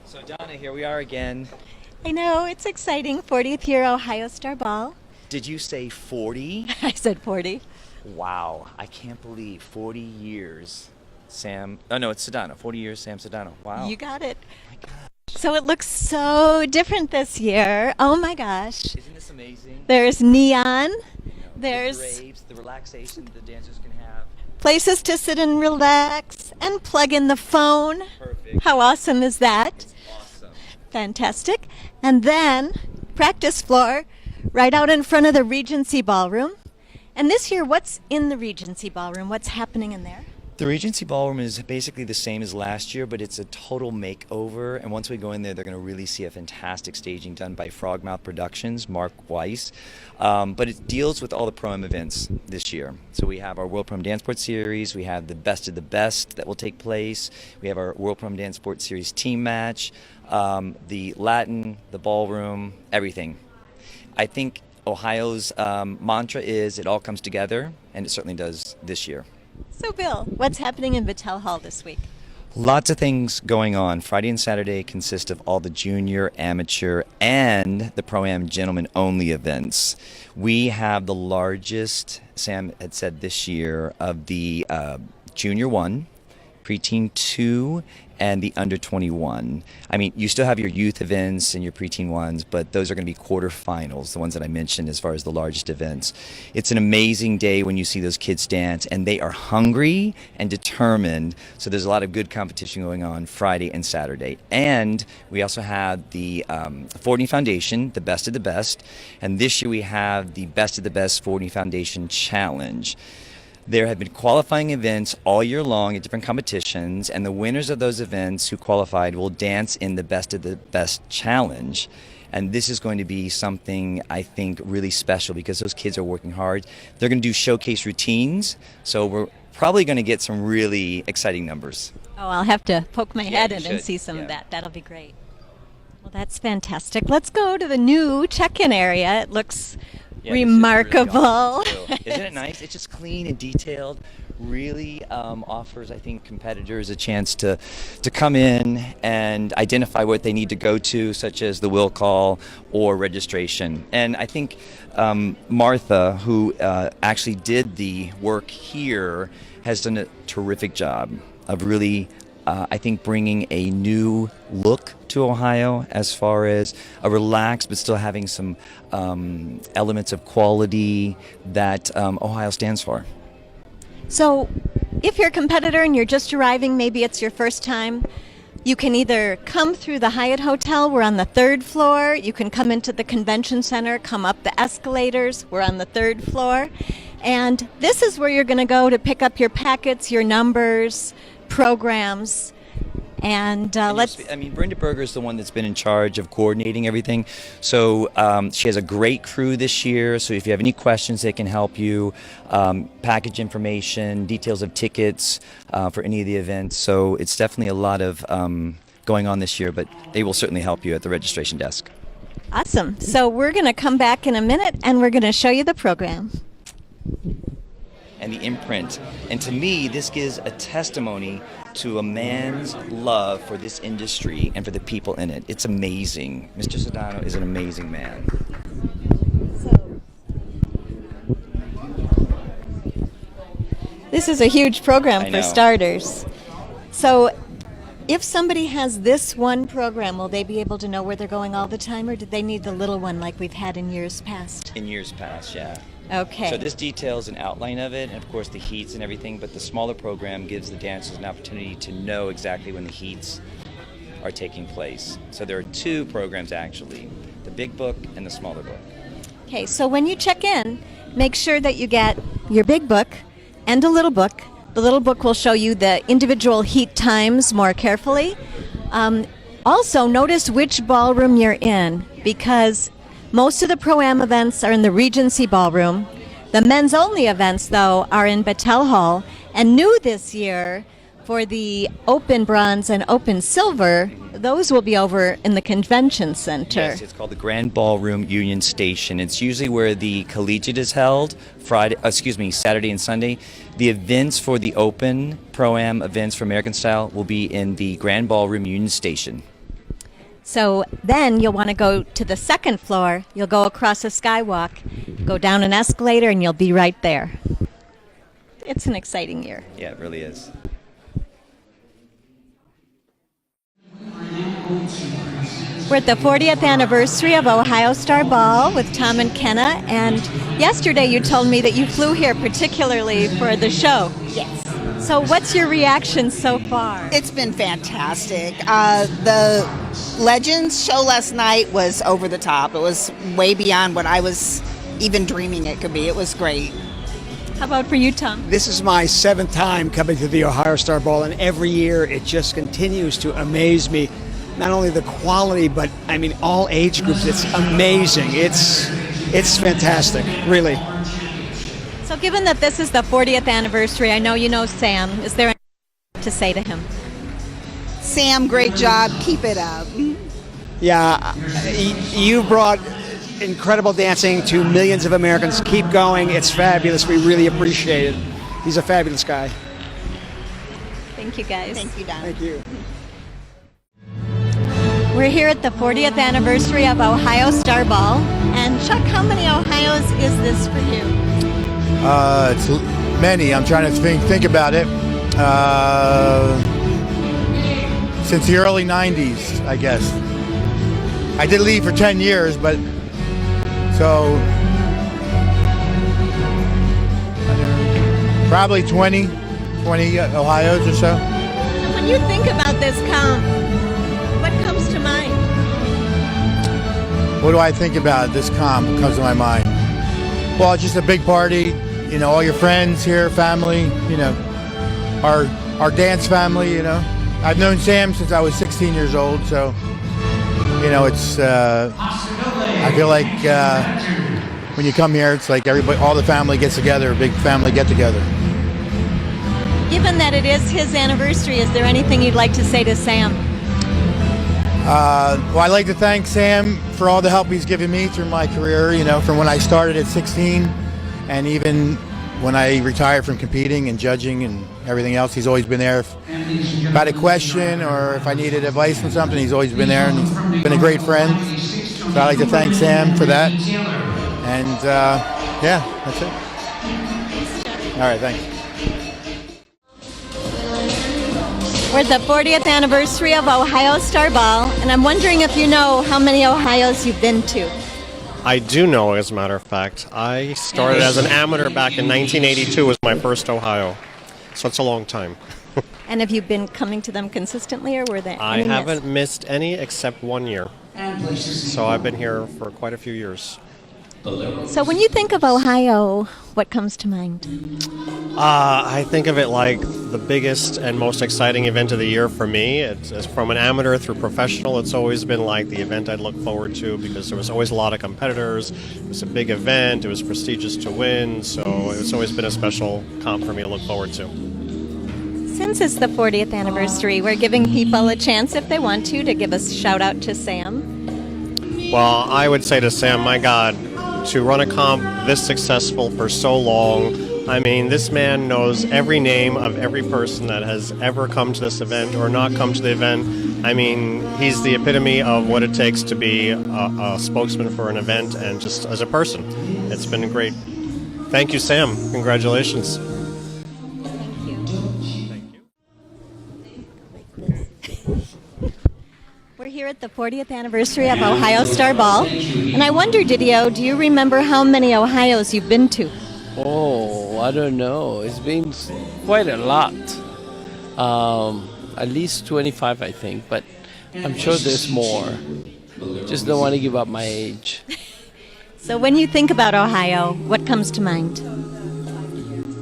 So Donna, here we are again. I know, it's exciting. 40th year Ohio Star Ball. Did you say 40? I said 40. Wow, I can't believe 40 years. Sam, oh no, it's Sedano. 40 years, Sam Sedano. Wow. You got it. My God, So it looks so different this year. Oh my gosh. isn't this amazing? There's neon. You know, There's the graves, the relaxation the dancers can have. places to sit and relax and plug in the phone. Perfect. How awesome is that? It's awesome. Fantastic. And then practice floor right out in front of the Regency Ballroom. And this year, what's in the Regency Ballroom? What's happening in there? The Regency Ballroom is basically the same as last year, but it's a total makeover. And once we go in there, they're going to really see a fantastic staging done by Frogmouth Productions, Mark Weiss. But it deals with all the Pro-Am events this year. So we have our World Pro-Am Dance Sport Series. We have the Best of the Best that will take place. We have our World Pro-Am Dance Sport Series team match, the Latin, the Ballroom, everything. I think Ohio's mantra is it all comes together, and it certainly does this year. So, Bill, what's happening in Battelle Hall this week? Lots of things going on. Friday and Saturday consist of all the junior, amateur, and the Pro-Am gentlemen only events. We have the largest, Sam had said this year, of the junior 1, preteen 2, and the under 21. I mean, you still have your youth events and your preteen ones, but those are going to be quarterfinals, the ones that I mentioned as far as the largest events. It's an amazing day when you see those kids dance, and they are hungry and determined. So there's a lot of good competition going on Friday and Saturday. And we also have the Fordney Foundation, the Best of the Best. And this year we have the Best of the Best Fordney Foundation Challenge. There have been qualifying events all year long at different competitions, and the winners of those events who qualified will dance in the Best of the Best Challenge. And this is going to be something, I think, really special because those kids are working hard. They're going to do showcase routines, so we're probably going to get some really exciting numbers. Oh, I'll have to poke my head you in and should. see some Yeah. of that. That'll be great. Well, that's fantastic. Let's go to the new check-in area. It looks Yeah, this is really remarkable. awesome, too. Isn't it nice? It's just clean and detailed. Really offers, I think, competitors a chance to come in and identify what they need to go to, such as the will call or registration. And I think Martha, who actually did the work here, has done a terrific job of really I think bringing a new look to Ohio as far as a relaxed but still having some elements of quality that Ohio stands for. So, if you're a competitor and you're just arriving, maybe it's your first time, you can either come through the Hyatt Hotel, we're on the 3rd floor. You can come into the convention center, come up the escalators, we're on the 3rd floor. And this is where you're going to go to pick up your packets, your numbers, programs. And I mean, Brenda Berger is the one that's been in charge of coordinating everything. So she has a great crew this year. So if you have any questions, they can help you. Package information, details of tickets for any of the events. So it's definitely a lot of going on this year, but they will certainly help you at the registration desk. Awesome. So we're going to come back in a minute and we're going to show you the program. And the imprint. And to me, this gives a testimony to a man's love for this industry and for the people in it. It's amazing. Mr. Sedano is an amazing man. This is a huge program I for know. starters. So if somebody has this one program, will they be able to know where they're going all the time, or do they need the little one like we've had in years past? In years past, yeah. Okay. So this details an outline of it, and of course the heats and everything, but the smaller program gives the dancers an opportunity to know exactly when the heats are taking place. So there are 2 programs actually, the big book and the smaller book. Okay, so when you check in, make sure that you get your big book and a little book. The little book will show you the individual heat times more carefully. Also, notice which ballroom you're in, because most of the Pro-Am events are in the Regency Ballroom. The men's only events, though, are in Battelle Hall. And new this year, for the Open Bronze and Open Silver, those will be over in the Convention Center. Yes, it's called the Grand Ballroom Union Station. It's usually where the collegiate is held, Saturday and Sunday. The events for the Open Pro-Am events for American Style will be in the Grand Ballroom Union Station. So then you'll want to go to the second floor. You'll go across a skywalk, go down an escalator, and you'll be right there. It's an exciting year. Yeah, it really is. We're at the 40th anniversary of Ohio Star Ball with Tom and Kenna, and yesterday you told me that you flew here particularly for the show. Yes. So what's your reaction so far? It's been fantastic. The Legends show last night was over the top. It was way beyond what I was even dreaming it could be. It was great. How about for you, Tom? This is my 7th time coming to the Ohio Star Ball, and every year it just continues to amaze me. Not only the quality, but I mean all age groups. It's amazing. It's fantastic, really. So given that this is the 40th anniversary, I know you know Sam. Is there anything to say to him? Sam, great job. Keep it up. Yeah, you brought incredible dancing to millions of Americans. Keep going. It's fabulous. We really appreciate it. He's a fabulous guy. Thank you, guys. Thank you, Donna. Thank you. We're here at the 40th anniversary of Ohio Star Ball. And Chuck, how many Ohios is this for you? It's many. I'm trying to think about it. Since the early 90s, I guess. I did leave for 10 years, but so probably 20 Ohios or so. When you think about this count, what comes to mind? What do I think about this comp comes to my mind? Well, it's just a big party, you know, all your friends here, family, you know, our dance family, you know. I've known Sam since I was 16 years old, so, you know, it's, I feel like when you come here, it's like everybody, all the family gets together, a big family get together. Given that it is his anniversary, is there anything you'd like to say to Sam? Well, I'd like to thank Sam for all the help he's given me through my career, you know, from when I started at 16 and even when I retired from competing and judging and everything else. He's always been there. If I had a question or if I needed advice on something, he's always been there, and he's been a great friend. So I'd like to thank Sam for that. And yeah, that's it. All right, thanks. We're at the 40th anniversary of Ohio Star Ball, and I'm wondering if you know how many Ohios you've been to. I do know, as a matter of fact. I started as an amateur back in 1982 was my first Ohio. So it's a long time. And have you been coming to them consistently, or were there I any haven't missed? missed any except 1 year. So I've been here for quite a few years. So when you think of Ohio, what comes to mind? I think of it like the biggest and most exciting event of the year for me. It's from an amateur through professional. It's always been like the event I'd look forward to because there was always a lot of competitors. It was a big event. It was prestigious to win. So it's always been a special comp for me to look forward to. Since it's the 40th anniversary, we're giving people a chance, if they want to give a shout out to Sam. Well, I would say to Sam, my God, to run a comp this successful for so long, I mean, this man knows every name of every person that has ever come to this event or not come to the event. I mean, he's the epitome of what it takes to be a spokesman for an event and just as a person. It's been great. Thank you, Sam. Congratulations. Thank you. We're here at the 40th anniversary of Ohio Star Ball, and I wonder, Didio, do you remember how many Ohios you've been to? Oh, I don't know. It's been quite a lot. At least 25, I think, but I'm sure there's more. Just don't want to give up my age. So when you think about Ohio, what comes to mind?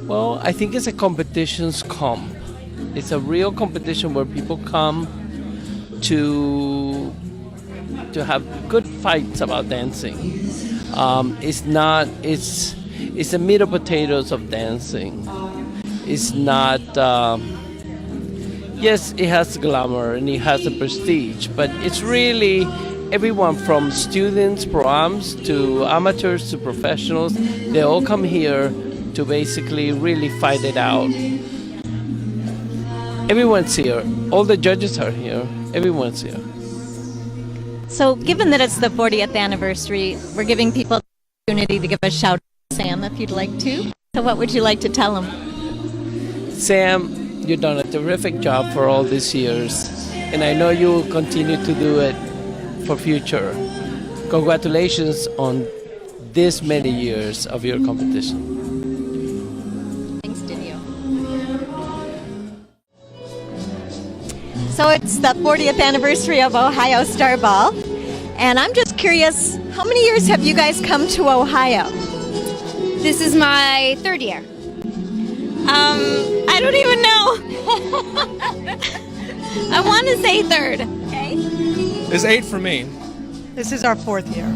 Well, I think it's a competitions comp. It's a real competition where people come to have good fights about dancing. It's the meat and potatoes of dancing. It's not, yes, it has glamour and it has a prestige, but it's really everyone from students, pro-ams, to amateurs, to professionals. They all come here to basically really fight it out. Everyone's here. All the judges are here. Everyone's here. So, given that it's the 40th anniversary, we're giving people the opportunity to give a shout out to Sam if you'd like to. So, what would you like to tell him? Sam, you've done a terrific job for all these years, and I know you will continue to do it for future. Congratulations on this many years of your competition. Thanks to you. So it's the 40th anniversary of Ohio Star Ball, and I'm just curious, how many years have you guys come to Ohio? This is my third year. I don't even know. I want to say third. Okay. It's 8 for me. This is our 4th year.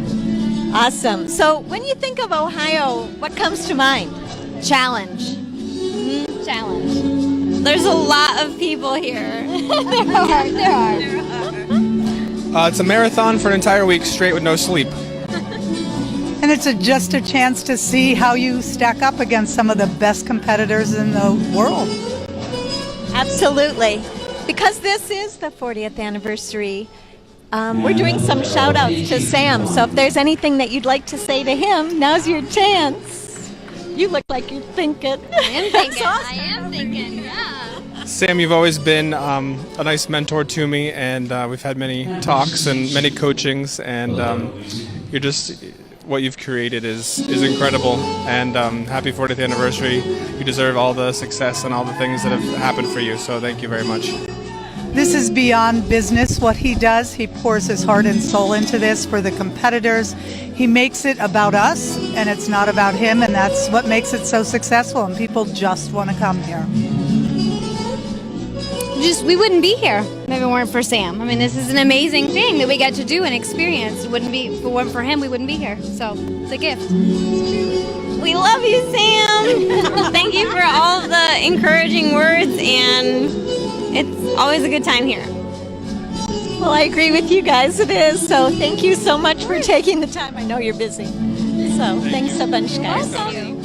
Awesome. So when you think of Ohio, what comes to mind? Challenge. Challenge. There's a lot of people here. There are. It's a marathon for an entire week straight with no sleep. And it's just a chance to see how you stack up against some of the best competitors in the world. Absolutely. Because this is the 40th anniversary, we're doing some shout outs to Sam. So if there's anything that you'd like to say to him, now's your chance. You look like you're thinking. I am thinking. I am thinking, yeah. Sam, you've always been a nice mentor to me, and we've had many talks and many coachings, and you're just, what you've created is incredible, and happy 40th anniversary. You deserve all the success and all the things that have happened for you, so thank you very much. This is beyond business what he does. He pours his heart and soul into this for the competitors. He makes it about us, and it's not about him, and that's what makes it so successful, and people just want to come here. We wouldn't be here if it weren't for Sam. I mean, this is an amazing thing that we get to do and experience. If it weren't for him, we wouldn't be here. So it's a gift. We love you, Sam. Thank you for all the encouraging words, and it's always a good time here. Well, I agree with you guys, it is. So thank you so much for taking the time. I know you're busy. So thanks a bunch, guys. Awesome.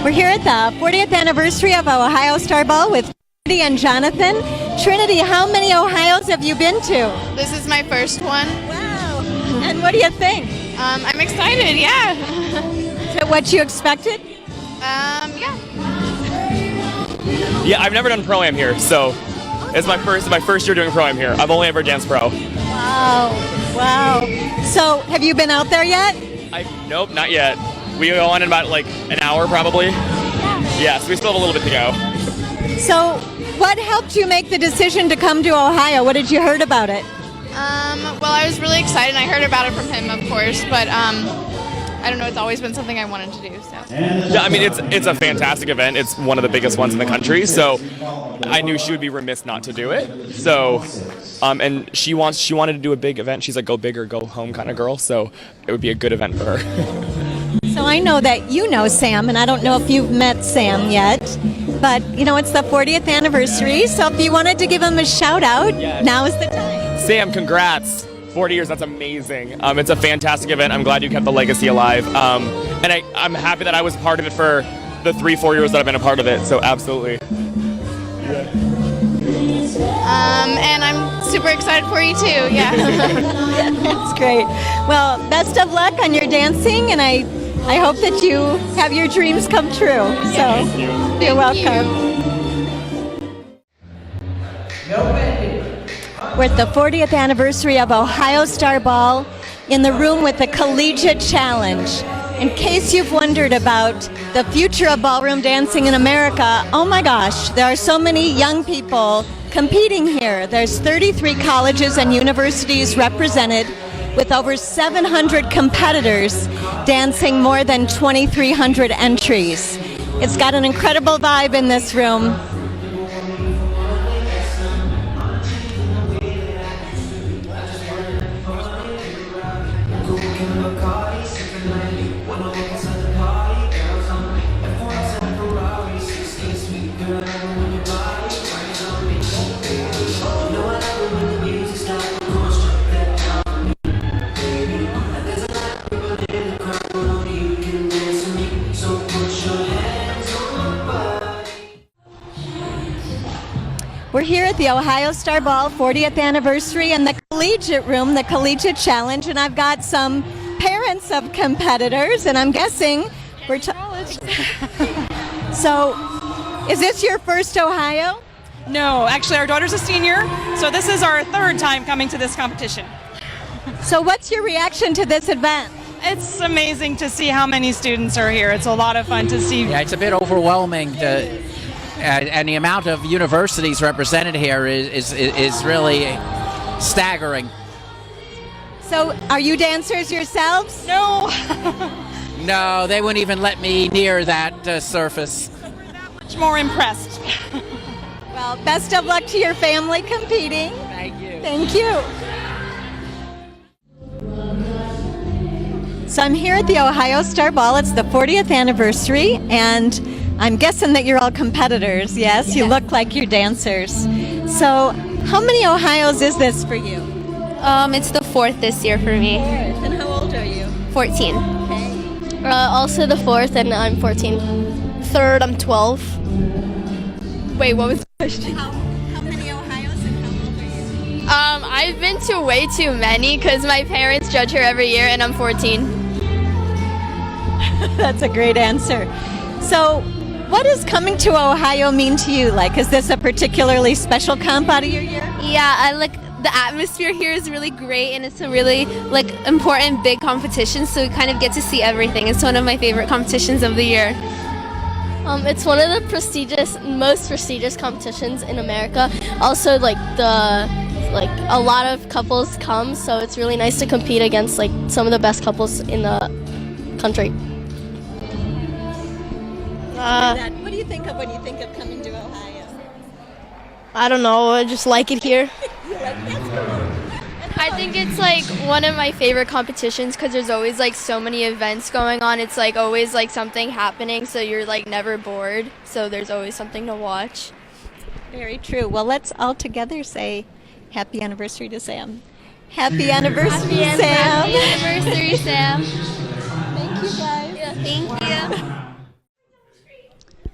We're here at the 40th anniversary of Ohio Star Ball with Trinity and Jonathan. Trinity, how many Ohios have you been to? This is my first one. Wow. And what do you think? I'm excited, yeah. Is it what you expected? Yeah. Yeah, I've never done Pro-Am here, so it's my first year doing Pro-Am here. I've only ever danced Pro. Wow. So have you been out there yet? Nope, not yet. We go on in about like an hour probably. Yeah, so we still have a little bit to go. So what helped you make the decision to come to Ohio? What did you heard about it? Well, I was really excited. I heard about it from him, of course, but I don't know, it's always been something I wanted to do. So. Yeah, I mean, it's a fantastic event. It's one of the biggest ones in the country, so I knew she would be remiss not to do it. So, and she wanted to do a big event. She's a go big or go home kind of girl, so it would be a good event for her. So I know that you know Sam, and I don't know if you've met Sam yet, but you know, it's the 40th anniversary, so if you wanted to give him a shout out, now is the time. Sam, congrats. 40 years, that's amazing. It's a fantastic event. I'm glad you kept the legacy alive. And I'm happy that I was part of it for the 3-4 years that I've been a part of it, so absolutely. And I'm super excited for you too, yeah. That's great. Well, best of luck on your dancing, and I hope that you have your dreams come true. So you're welcome. We're at the 40th anniversary of Ohio Star Ball in the room with the Collegiate Challenge. In case you've wondered about the future of ballroom dancing in America, oh my gosh, there are so many young people competing here. There's 33 colleges and universities represented with over 700 competitors dancing more than 2,300 entries. It's got an incredible vibe in this room. We're here at the Ohio Star Ball 40th anniversary in the collegiate room, the collegiate challenge, and I've got some parents of competitors, and I'm guessing we're So, is this your first Ohio? No, actually our daughter's a senior, so this is our third time coming to this competition. So what's your reaction to this event? It's amazing to see how many students are here. It's a lot of fun to see. Yeah, it's a bit overwhelming and the amount of universities represented here is really staggering. So, are you dancers yourselves? No. No, they wouldn't even let me near that surface. Much more impressed. Well, best of luck to your family competing. Thank you. Thank you. So I'm here at the Ohio Star Ball. It's the 40th anniversary, and I'm guessing that you're all competitors. Yes, you look like you're dancers. So how many Ohios is this for you? It's the 4th this year for me. And how old are you? 14. Okay. Also the 4th, and I'm 14. 3rd, I'm 12. Wait, what was the question? How many Ohios and how old are you? I've been to way too many because my parents judge her every year, and I'm 14. That's a great answer. So, what does coming to Ohio mean to you? Like, is this a particularly special comp out of your year? Yeah, I like the atmosphere here is really great, and it's a really important big competition. So we kind of get to see everything. It's one of my favorite competitions of the year. It's one of the most prestigious competitions in America. Also, a lot of couples come, so it's really nice to compete against some of the best couples in the country. What do you think of when you think of coming to Ohio? I don't know, I just like it here. I think it's one of my favorite competitions because there's always so many events going on. It's always something happening, so you're never bored. So there's always something to watch. Very true. Well, let's all together say happy anniversary to Sam. Happy anniversary, Sam. Happy anniversary, Sam. Thank you, guys. Yeah, thank you.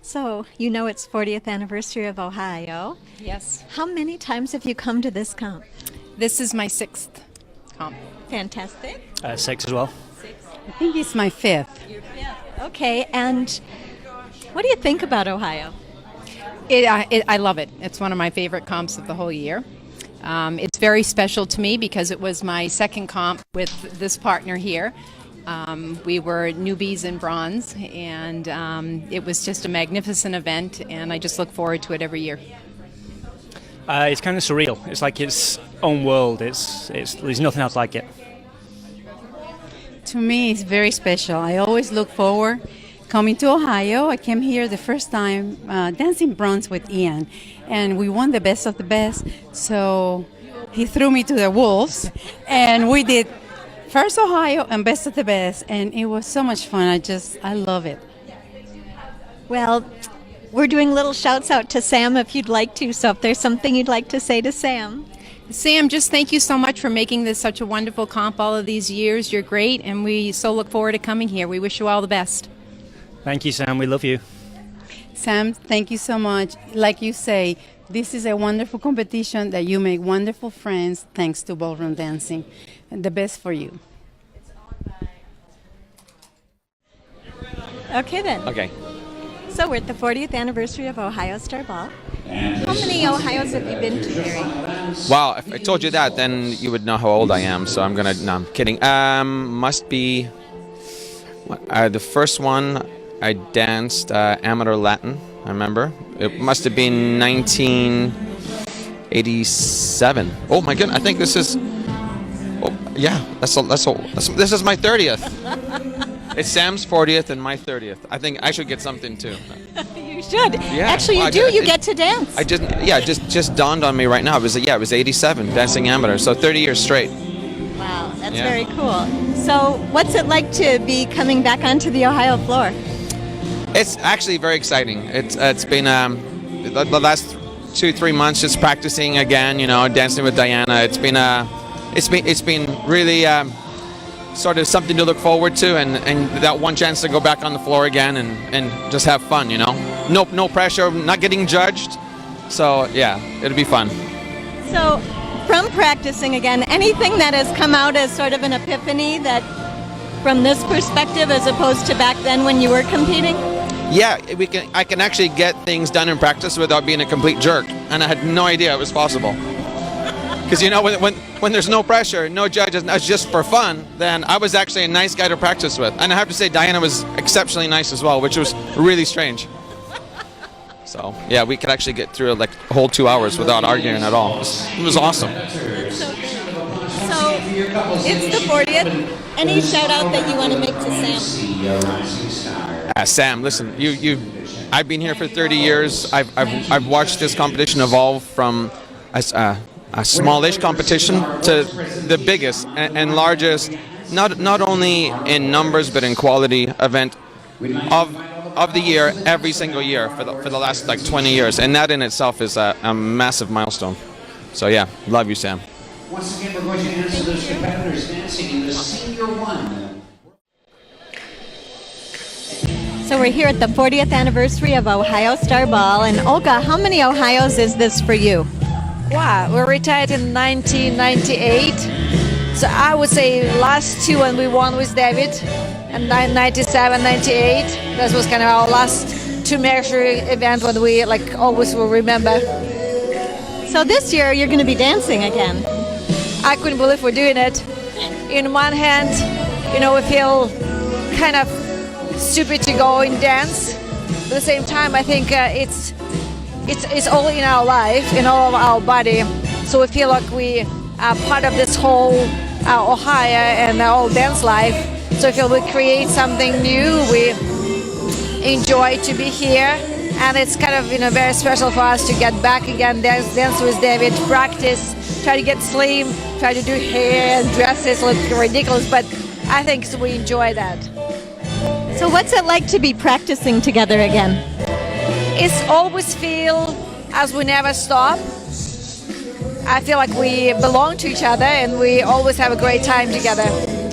So, you know it's 40th anniversary of Ohio. Yes. How many times have you come to this comp? This is my 6th comp. Fantastic. 6 as well. I think it's my 5th. Okay, and what do you think about Ohio? I love it. It's one of my favorite comps of the whole year. It's very special to me because it was my 2nd comp with this partner here. We were newbies in bronze, and it was just a magnificent event, and I just look forward to it every year. It's kind of surreal. It's like its own world. There's nothing else like it. To me, it's very special. I always look forward coming to Ohio. I came here the first time dancing bronze with Ian, and we won the best of the best. So he threw me to the wolves, and we did first Ohio and best of the best, and it was so much fun. I love it. Well, we're doing little shouts out to Sam if you'd like to, so if there's something you'd like to say to Sam. Sam, just thank you so much for making this such a wonderful comp all of these years. You're great, and we so look forward to coming here. We wish you all the best. Thank you, Sam. We love you. Sam, thank you so much. Like you say, this is a wonderful competition that you make wonderful friends thanks to ballroom dancing. And the best for you. Okay then. Okay. So we're at the 40th anniversary of Ohio Star Ball. How many Ohios have you been to, Gary? Well, if I told you that, then you would know how old I am. So no, I'm kidding. Must be the first one I danced amateur Latin. I remember it must have been 1987. Oh my goodness! I think this is. Oh yeah, this is my 30th. It's Sam's 40th and my 30th. I think I should get something too. You should. Yeah. Actually, you do. You get to dance. I didn't. Yeah, just dawned on me right now. It was 87 dancing amateur. So 30 years straight. Wow, that's very cool. So, what's it like to be coming back onto the Ohio floor? It's actually very exciting. It's been the last 2-3 months just practicing again. Dancing with Diana. It's been really sort of something to look forward to, and that one chance to go back on the floor again and just have fun. No pressure, not getting judged. So yeah, it'll be fun. So, from practicing again, anything that has come out as sort of an epiphany that, from this perspective, as opposed to back then when you were competing? Yeah, I can actually get things done in practice without being a complete jerk, and I had no idea it was possible. Because when there's no pressure, no judges, it's just for fun, then I was actually a nice guy to practice with. And I have to say, Diana was exceptionally nice as well, which was really strange. So yeah, we could actually get through like a whole 2 hours without arguing at all. It was awesome. So it's the 40th. Any shout out that you want to make to Sam? Sam, listen, I've been here for 30 years. I've watched this competition evolve from a smallish competition to the biggest and largest, not only in numbers but in quality event of the year every single year for the last like 20 years, and that in itself is a massive milestone. So yeah, love you, Sam. Once again, we're going to answer those competitors dancing in the Senior 1. So we're here at the 40th anniversary of Ohio Star Ball, and Olga, how many Ohios is this for you? Wow, we retired in 1998. So I would say last two when we won with David, and 97, 98. That was kind of our last two major event when we like always will remember. So this year you're going to be dancing again. I couldn't believe we're doing it. In one hand, we feel kind of stupid to go and dance. At the same time, I think it's all in our life, in all of our body. So we feel like we are part of this whole Ohio and our whole dance life. So I feel we create something new. We enjoy to be here, and it's kind of very special for us to get back again, dance with David, practice, try to get slim, try to do hair and dresses look ridiculous, but I think we enjoy that. So what's it like to be practicing together again? It's always feel as we never stop. I feel like we belong to each other and we always have a great time together.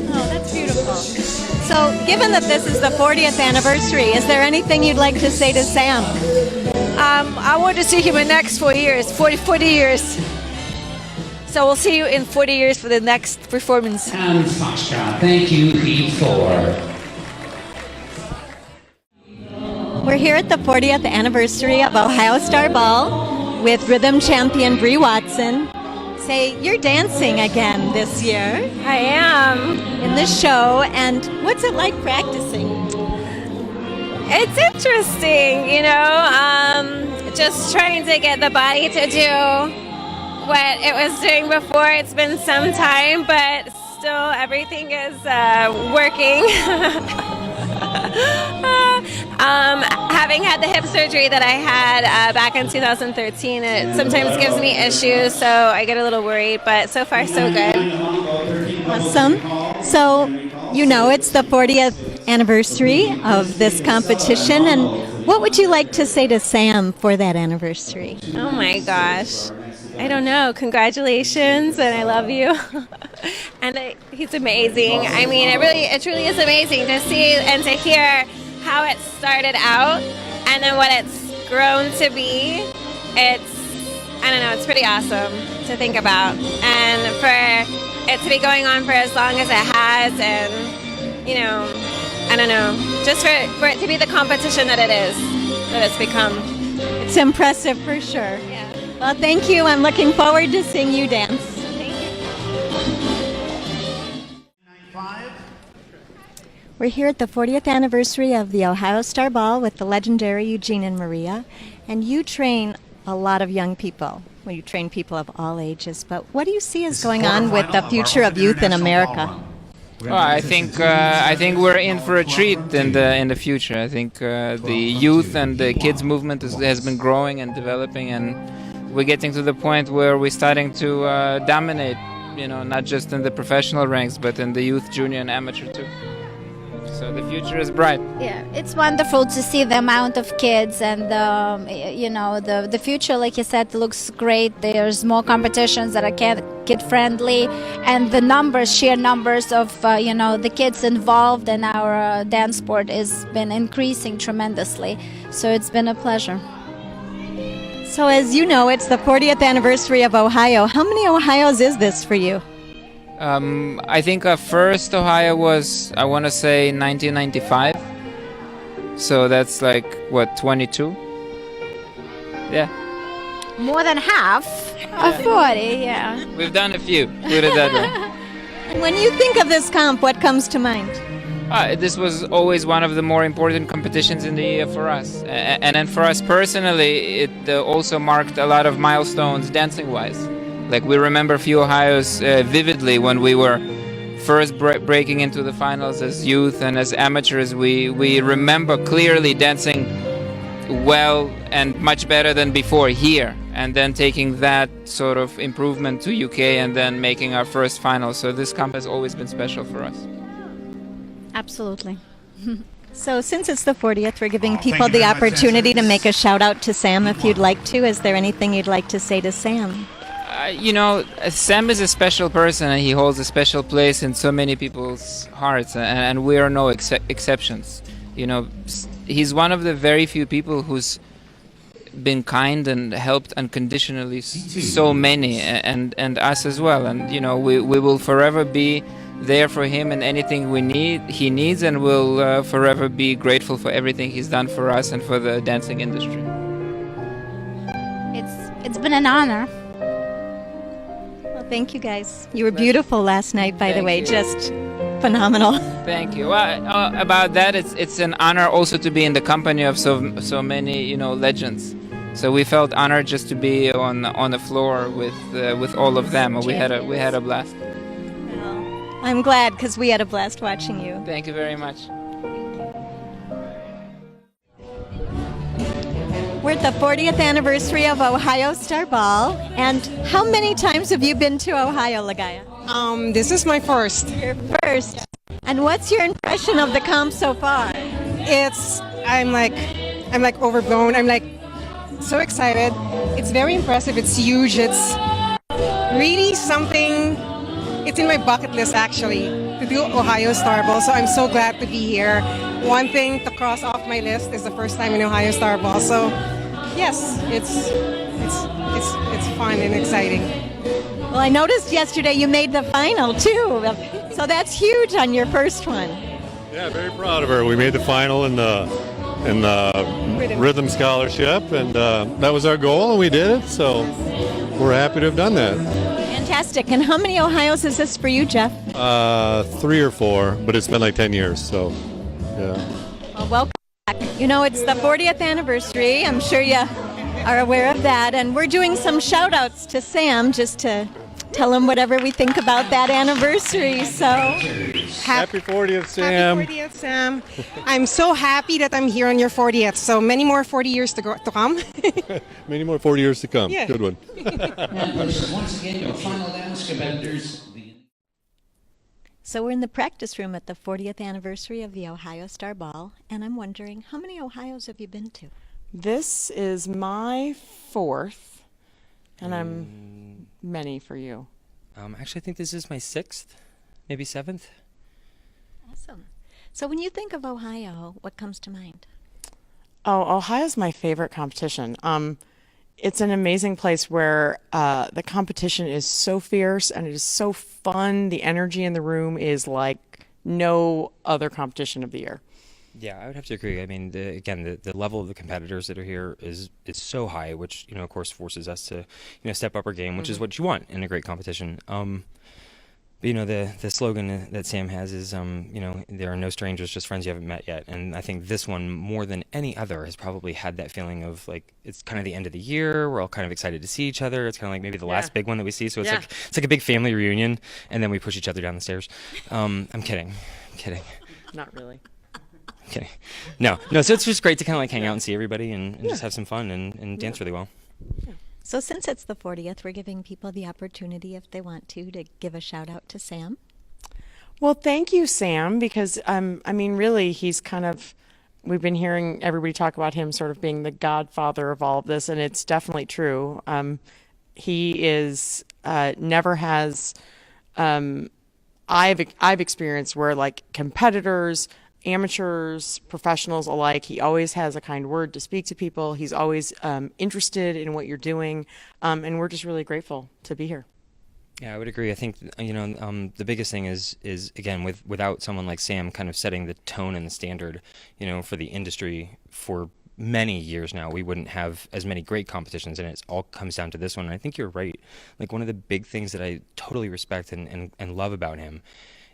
Oh, that's beautiful. So given that this is the 40th anniversary, is there anything you'd like to say to Sam? I want to see him in the next 40 years. So we'll see you in 40 years for the next performance. And Foxtrot, thank you, Heat 4. We're here at the 40th anniversary of Ohio Star Ball with rhythm champion Bree Watson. Say, you're dancing again this year. I am. In the show, and what's it like practicing? It's interesting, just trying to get the body to do what it was doing before. It's been some time, but still everything is working. Having had the hip surgery that I had back in 2013, it sometimes gives me issues, so I get a little worried, but so far so good. Awesome. So, it's the 40th anniversary of this competition, and what would you like to say to Sam for that anniversary? Oh my gosh. I don't know. Congratulations, and I love you. And he's amazing. I mean, it really is amazing to see and to hear how it started out and then what it's grown to be. It's pretty awesome to think about. And for it to be going on for as long as it has, and, just for it to be the competition that it's become. It's impressive for sure. Yeah. Well, thank you. I'm looking forward to seeing you dance. Thank you. We're here at the 40th anniversary of the Ohio Star Ball with the legendary Eugene and Maria, and you train a lot of young people. Well, you train people of all ages, but what do you see is going on with the future of youth in America? Well, I think we're in for a treat in the future. I think the youth and the kids movement has been growing and developing, and we're getting to the point where we're starting to dominate, not just in the professional ranks, but in the youth, junior, and amateur too. So the future is bright. Yeah, it's wonderful to see the amount of kids, and the future, like you said, looks great. There's more competitions that are kid friendly, and the sheer numbers of the kids involved in our dance sport has been increasing tremendously. So it's been a pleasure. So as you know, it's the 40th anniversary of Ohio. How many Ohios is this for you? I think our first Ohio was, I want to say, 1995. So that's like, what, 22? Yeah. More than half of 40, yeah. We've done a few, put it that way. When you think of this comp, what comes to mind? This was always one of the more important competitions in the year for us. And then for us personally, it also marked a lot of milestones dancing-wise. Like we remember a few Ohios vividly when we were first breaking into the finals as youth and as amateurs. We remember clearly dancing well and much better than before here, and then taking that sort of improvement to UK and then making our first final. So this comp has always been special for us. Absolutely. So since it's the 40th, we're giving people the opportunity to make a shout out to Sam if you'd like to. Is there anything you'd like to say to Sam? Sam is a special person, and he holds a special place in so many people's hearts, and we are no exceptions. He's one of the very few people who's been kind and helped unconditionally so many, and us as well. And we will forever be there for him and anything he needs, and we'll forever be grateful for everything he's done for us and for the dancing industry. It's been an honor. Well, thank you guys. You were beautiful last night, by the way. Just phenomenal. Thank you. Well, about that, it's an honor also to be in the company of so many legends. So we felt honored just to be on the floor with all of them. We had a blast. Well, I'm glad because we had a blast watching you. Thank you very much. We're at the 40th anniversary of Ohio Star Ball, and how many times have you been to Ohio, Lagaya? This is my first. Your first. And what's your impression of the comp so far? I'm like overblown. I'm like so excited. It's very impressive. It's huge. It's really something. It's in my bucket list actually to do Ohio Star Ball. So I'm so glad to be here. One thing to cross off my list is the first time in Ohio Star Ball. So yes, it's fun and exciting. Well, I noticed yesterday you made the final too, so that's huge on your first one. Yeah, very proud of her. We made the final in the rhythm scholarship, and that was our goal, and we did it. So we're happy to have done that. Fantastic. And how many Ohios is this for you, Jeff? 3 or 4, but it's been like 10 years. So yeah. Well, welcome back. It's the 40th anniversary. I'm sure you are aware of that, and we're doing some shout outs to Sam just to tell him whatever we think about that anniversary. So happy 40th, Sam. Happy 40th, Sam. I'm so happy that I'm here on your 40th. So many more 40 years to come. Many more 40 years to come. Yeah. Good one. Once again, your final dance competitors. So we're in the practice room at the 40th anniversary of the Ohio Star Ball, and I'm wondering, how many Ohios have you been to? This is my 4th, and I'm many for you. Actually, I think this is my 6th, maybe 7th. Awesome. So when you think of Ohio, what comes to mind? Oh, Ohio's my favorite competition. It's an amazing place where the competition is so fierce and it is so fun. The energy in the room is like no other competition of the year. Yeah, I would have to agree. I mean, the level of the competitors that are here is so high, which of course forces us to step up our game, which is what you want in a great competition. But the slogan that Sam has is there are no strangers, just friends you haven't met yet. And I think this one more than any other has probably had that feeling of like it's kind of the end of the year. We're all kind of excited to see each other. It's kind of like maybe the last big one that we see. So it's like a big family reunion, and then we push each other down the stairs. I'm kidding. Not really. Okay. No. So it's just great to kind of like hang out and see everybody and just have some fun and dance really well. So since it's the 40th, we're giving people the opportunity, if they want to give a shout out to Sam. Well, thank you, Sam, because really, he's kind of. We've been hearing everybody talk about him sort of being the godfather of all of this, and it's definitely true. He is never has. I've experienced where like competitors amateurs, professionals alike. He always has a kind word to speak to people. He's always interested in what you're doing, and we're just really grateful to be here. Yeah, I would agree. I think the biggest thing is again without someone like Sam kind of setting the tone and the standard, for the industry for many years now, we wouldn't have as many great competitions, and it all comes down to this one. And I think you're right. Like, one of the big things that I totally respect and love about him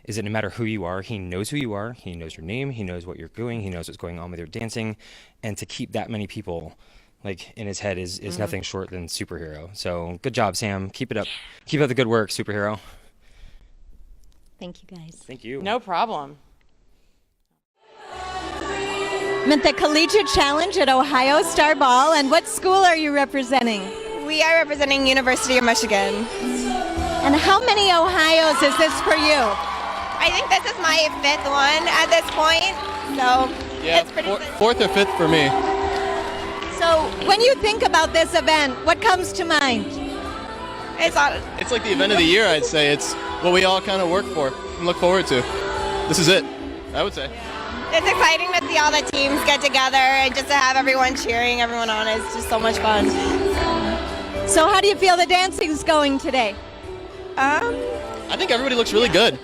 is that no matter who you are, he knows who you are, he knows your name, he knows what you're doing, he knows what's going on with your dancing, and to keep that many people like in his head is nothing short than superhero. So good job, Sam. Keep it up. Keep up the good work, superhero. Thank you, guys. Thank you. No problem. I'm at the Collegiate Challenge at Ohio Star Ball, and what school are you representing? We are representing University of Michigan. And how many Ohios is this for you? I think this is my 5th one at this point, so it's pretty fourth or fifth for me. So when you think about this event, what comes to mind? It's like the event of the year, I'd say. It's what we all kind of work for and look forward to. This is it, I would say. It's exciting to see all the teams get together and just to have everyone cheering everyone on. It's just so much fun. So how do you feel the dancing's going today? I think everybody looks really good.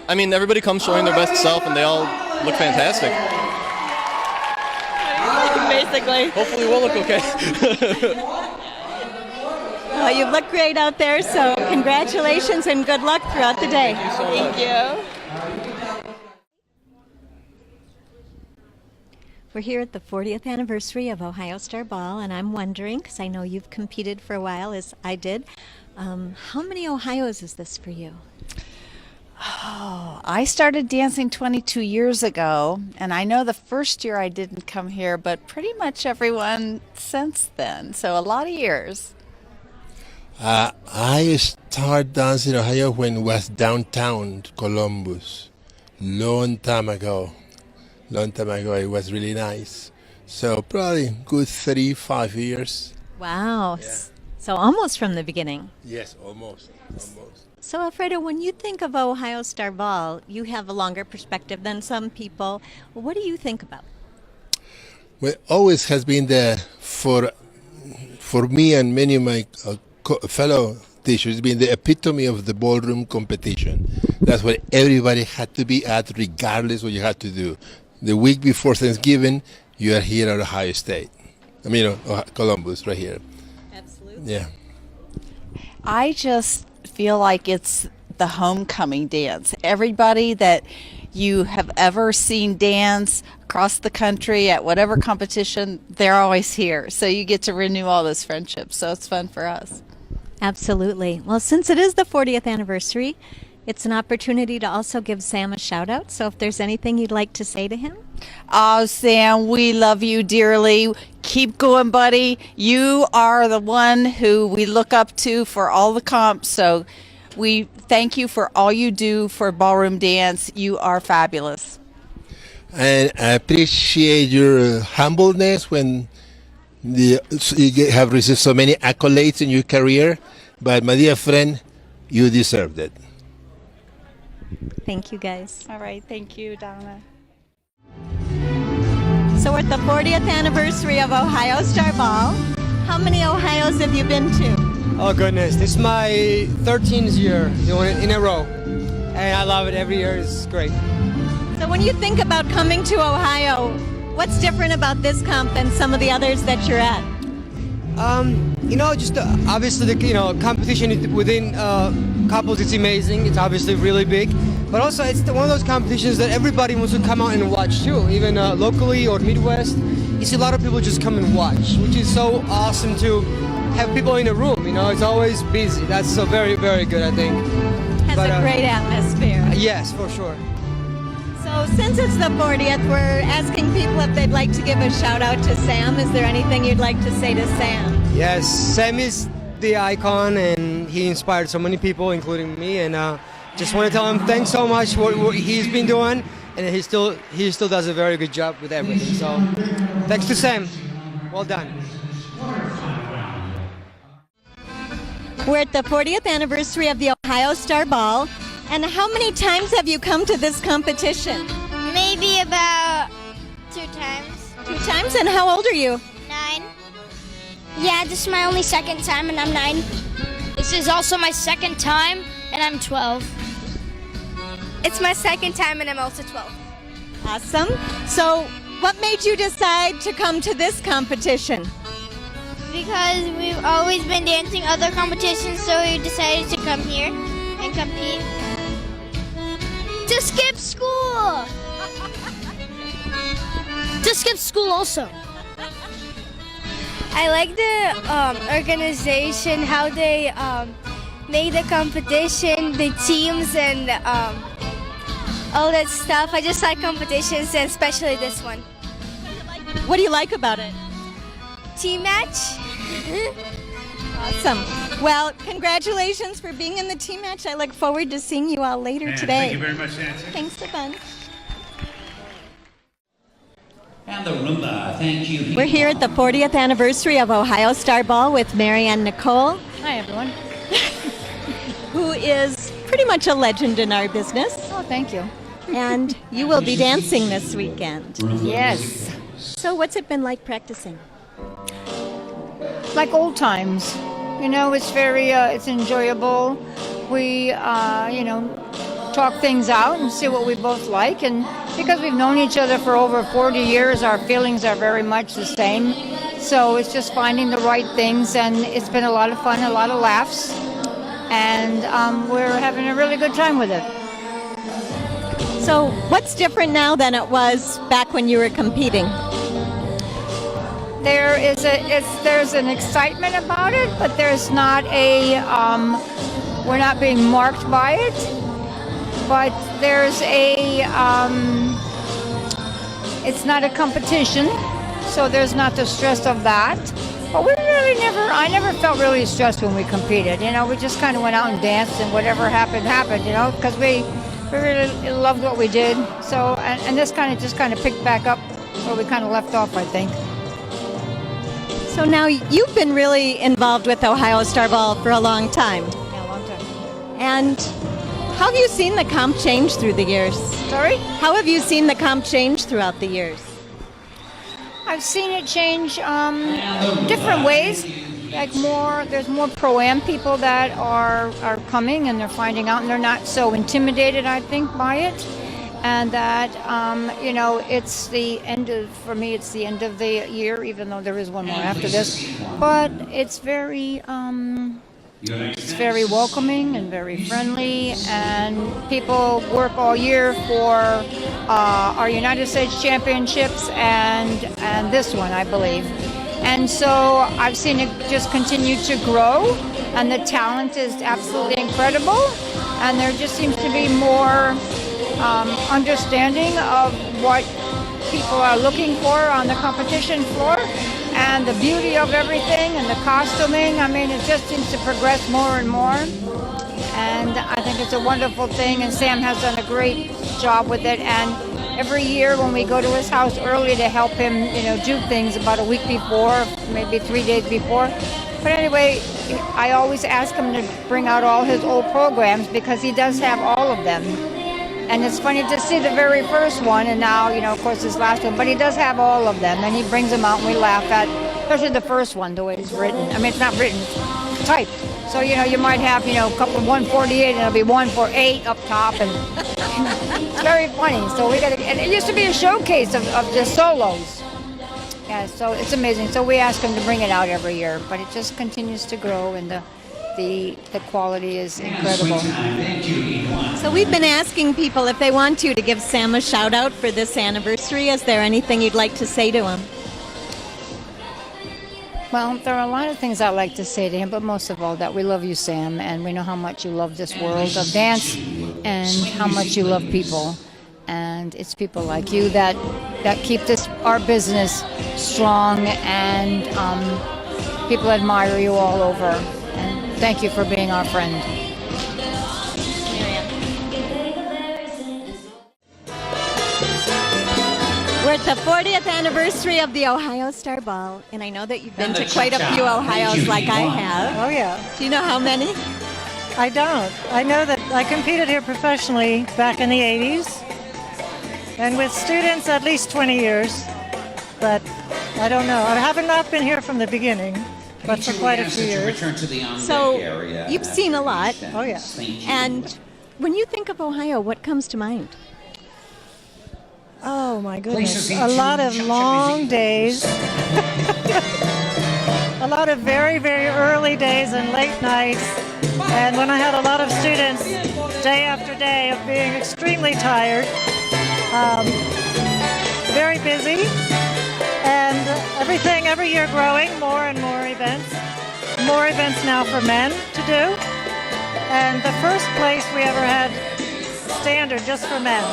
I mean, everybody comes showing their best self, and they all look fantastic. Basically. Hopefully we'll look okay. Well, you look great out there, so congratulations and good luck throughout the day. Thank you so much. Thank you. We're here at the 40th anniversary of Ohio Star Ball, and I'm wondering, because I know you've competed for a while, as I did, how many Ohios is this for you? Oh, I started dancing 22 years ago, and I know the first year I didn't come here, but pretty much everyone since then, so a lot of years. I started dancing in Ohio when it was downtown Columbus, long time ago. It was really nice. So probably good 35 years. Wow. Yeah. So almost from the beginning. Yes, almost. So Alfredo, when you think of Ohio Star Ball, you have a longer perspective than some people. What do you think about? Well, always has been there for me and many of my fellow teachers, been the epitome of the ballroom competition. That's what everybody had to be at, regardless what you had to do. The week before Thanksgiving, you are here at Ohio State. Columbus, right here. Absolutely. Yeah. I just feel like it's the homecoming dance. Everybody that you have ever seen dance across the country at whatever competition, they're always here. So you get to renew all those friendships. So it's fun for us. Absolutely. Well, since it is the 40th anniversary, it's an opportunity to also give Sam a shout out. So if there's anything you'd like to say to him. Oh, Sam, we love you dearly. Keep going, buddy. You are the one who we look up to for all the comps. So we thank you for all you do for ballroom dance. You are fabulous. And I appreciate your humbleness when you have received so many accolades in your career. But my dear friend, you deserved it. Thank you, guys. All right. Thank you, Donna. So we're at the 40th anniversary of Ohio Star Ball. How many Ohios have you been to? Oh goodness, this is my 13th year doing it in a row, and I love it every year. It's great. So when you think about coming to Ohio, what's different about this comp than some of the others that you're at? Just obviously the competition within couples, it's amazing. It's obviously really big, but also it's one of those competitions that everybody wants to come out and watch too. Even locally or Midwest, you see a lot of people just come and watch, which is so awesome to have people in a room. It's always busy. That's so very, very good, I think. Has a great atmosphere. Yes, for sure. So since it's the 40th, we're asking people if they'd like to give a shout out to Sam. Is there anything you'd like to say to Sam? Yes, Sam is the icon, and he inspired so many people, including me. And just want to tell him thanks so much for what he's been doing, and he still does a very good job with everything. So thanks to Sam. Well done. We're at the 40th anniversary of the Ohio Star Ball. And how many times have you come to this competition? Maybe about 2 times. 2 times? And how old are you? 9. Yeah, this is my only second time, and I'm 9. This is also my second time, and I'm 12. It's my second time, and I'm also 12. Awesome. So, what made you decide to come to this competition? Because we've always been dancing other competitions, so we decided to come here and compete. To skip school! To skip school also. I like the organization, how they made the competition, the teams, and all that stuff. I just like competitions, and especially this one. What do you like about it? Team match. Awesome. Well, congratulations for being in the team match. I look forward to seeing you all later today. Thank you very much, Nancy. Thanks a bunch. And the Roomba, thank you. We're here at the 40th anniversary of Ohio Star Ball with Marianne Nicole. Hi, everyone. Who is pretty much a legend in our business. Oh, thank you. And you will be dancing this weekend. Yes. So what's it been like practicing? Like old times. You know, it's very, it's enjoyable. We, talk things out and see what we both like. And because we've known each other for over 40 years, our feelings are very much the same. So it's just finding the right things, and it's been a lot of fun, a lot of laughs. And we're having a really good time with it. So what's different now than it was back when you were competing? There's an excitement about it, but there's not we're not being marked by it. But there's it's not a competition, so there's not the stress of that. But I never felt really stressed when we competed. You know, we just kind of went out and danced, and whatever happened, you know, because we really loved what we did. So, and this just kind of picked back up where we kind of left off, I think. So now you've been really involved with Ohio Star Ball for a long time. Yeah, a long time. And how have you seen the comp change through the years? Sorry? How have you seen the comp change throughout the years? I've seen it change different ways. Like there's more pro-am people that are coming, and they're finding out, and they're not so intimidated, I think, by it. And that, it's the end for me, it's the end of the year, even though there is one more after this. But it's very welcoming and very friendly, and people work all year for our United States Championships and this one, I believe. And so I've seen it just continue to grow, and the talent is absolutely incredible, and there just seems to be more understanding of what people are looking for on the competition floor, and the beauty of everything, and the costuming. I mean, it just seems to progress more and more, and I think it's a wonderful thing, and Sam has done a great job with it. And every year when we go to his house early to help him, do things about a week before, maybe 3 days before. But anyway, I always ask him to bring out all his old programs, because he does have all of them. And it's funny to see the very first one, and now, of course, this last one. But he does have all of them, and he brings them out, and we laugh at, especially the first one, the way it's written. I mean, it's not written, it's typed. So, you might have, a couple of 148, and it'll be 148 up top, and it's very funny. So and it used to be a showcase of just solos. Yeah, so it's amazing. So we ask him to bring it out every year, but it just continues to grow, and the quality is incredible. So we've been asking people if they want to give Sam a shout out for this anniversary. Is there anything you'd like to say to him? Well, there are a lot of things I'd like to say to him, but most of all that we love you, Sam, and we know how much you love this world of dance, and how much you love people. And it's people like you that keep our business strong, and people admire you all over. And thank you for being our friend. We're at the 40th anniversary of the Ohio Star Ball, and I know that you've been to quite a few Ohios like I have. Oh, yeah. Do you know how many? I don't. I know that I competed here professionally back in the 80s, and with students at least 20 years. But I don't know. I have not been here from the beginning, but for quite a few years. So you've seen a lot. Oh, yeah. And when you think of Ohio, what comes to mind? Oh, my goodness. A lot of long days. A lot of very, very early days and late nights. And when I had a lot of students, day after day, of being extremely tired, very busy, and everything every year growing, more and more events. More events now for men to do. And the first place we ever had standard just for men.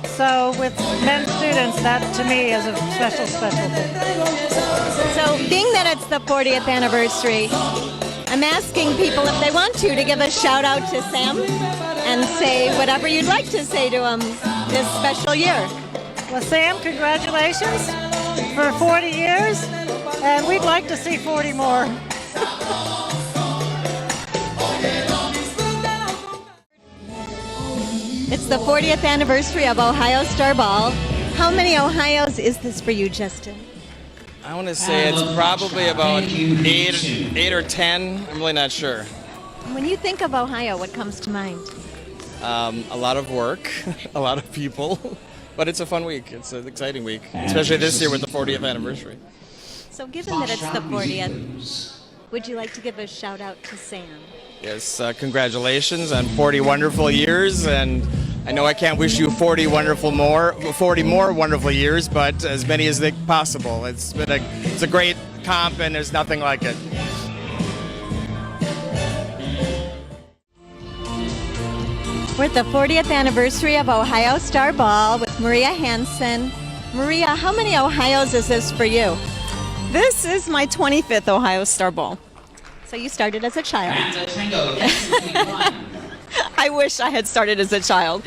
So with men students, that to me is a special, special thing. So being that it's the 40th anniversary, I'm asking people if they want to give a shout out to Sam and say whatever you'd like to say to him this special year. Well, Sam, congratulations for 40 years, and we'd like to see 40 more. It's the 40th anniversary of Ohio Star Ball. How many Ohios is this for you, Justin? I want to say it's probably about 8 or 10. I'm really not sure. When you think of Ohio, what comes to mind? A lot of work, a lot of people, but it's a fun week. It's an exciting week, especially this year with the 40th anniversary. So given that it's the 40th, would you like to give a shout out to Sam? Yes, congratulations on 40 wonderful years, and I know I can't wish you 40 more wonderful years, but as many as possible. It's a great comp, and there's nothing like it. We're at the 40th anniversary of Ohio Star Ball with Maria Hansen. Maria, how many Ohios is this for you? This is my 25th Ohio Star Ball. So you started as a child. I wish I had started as a child.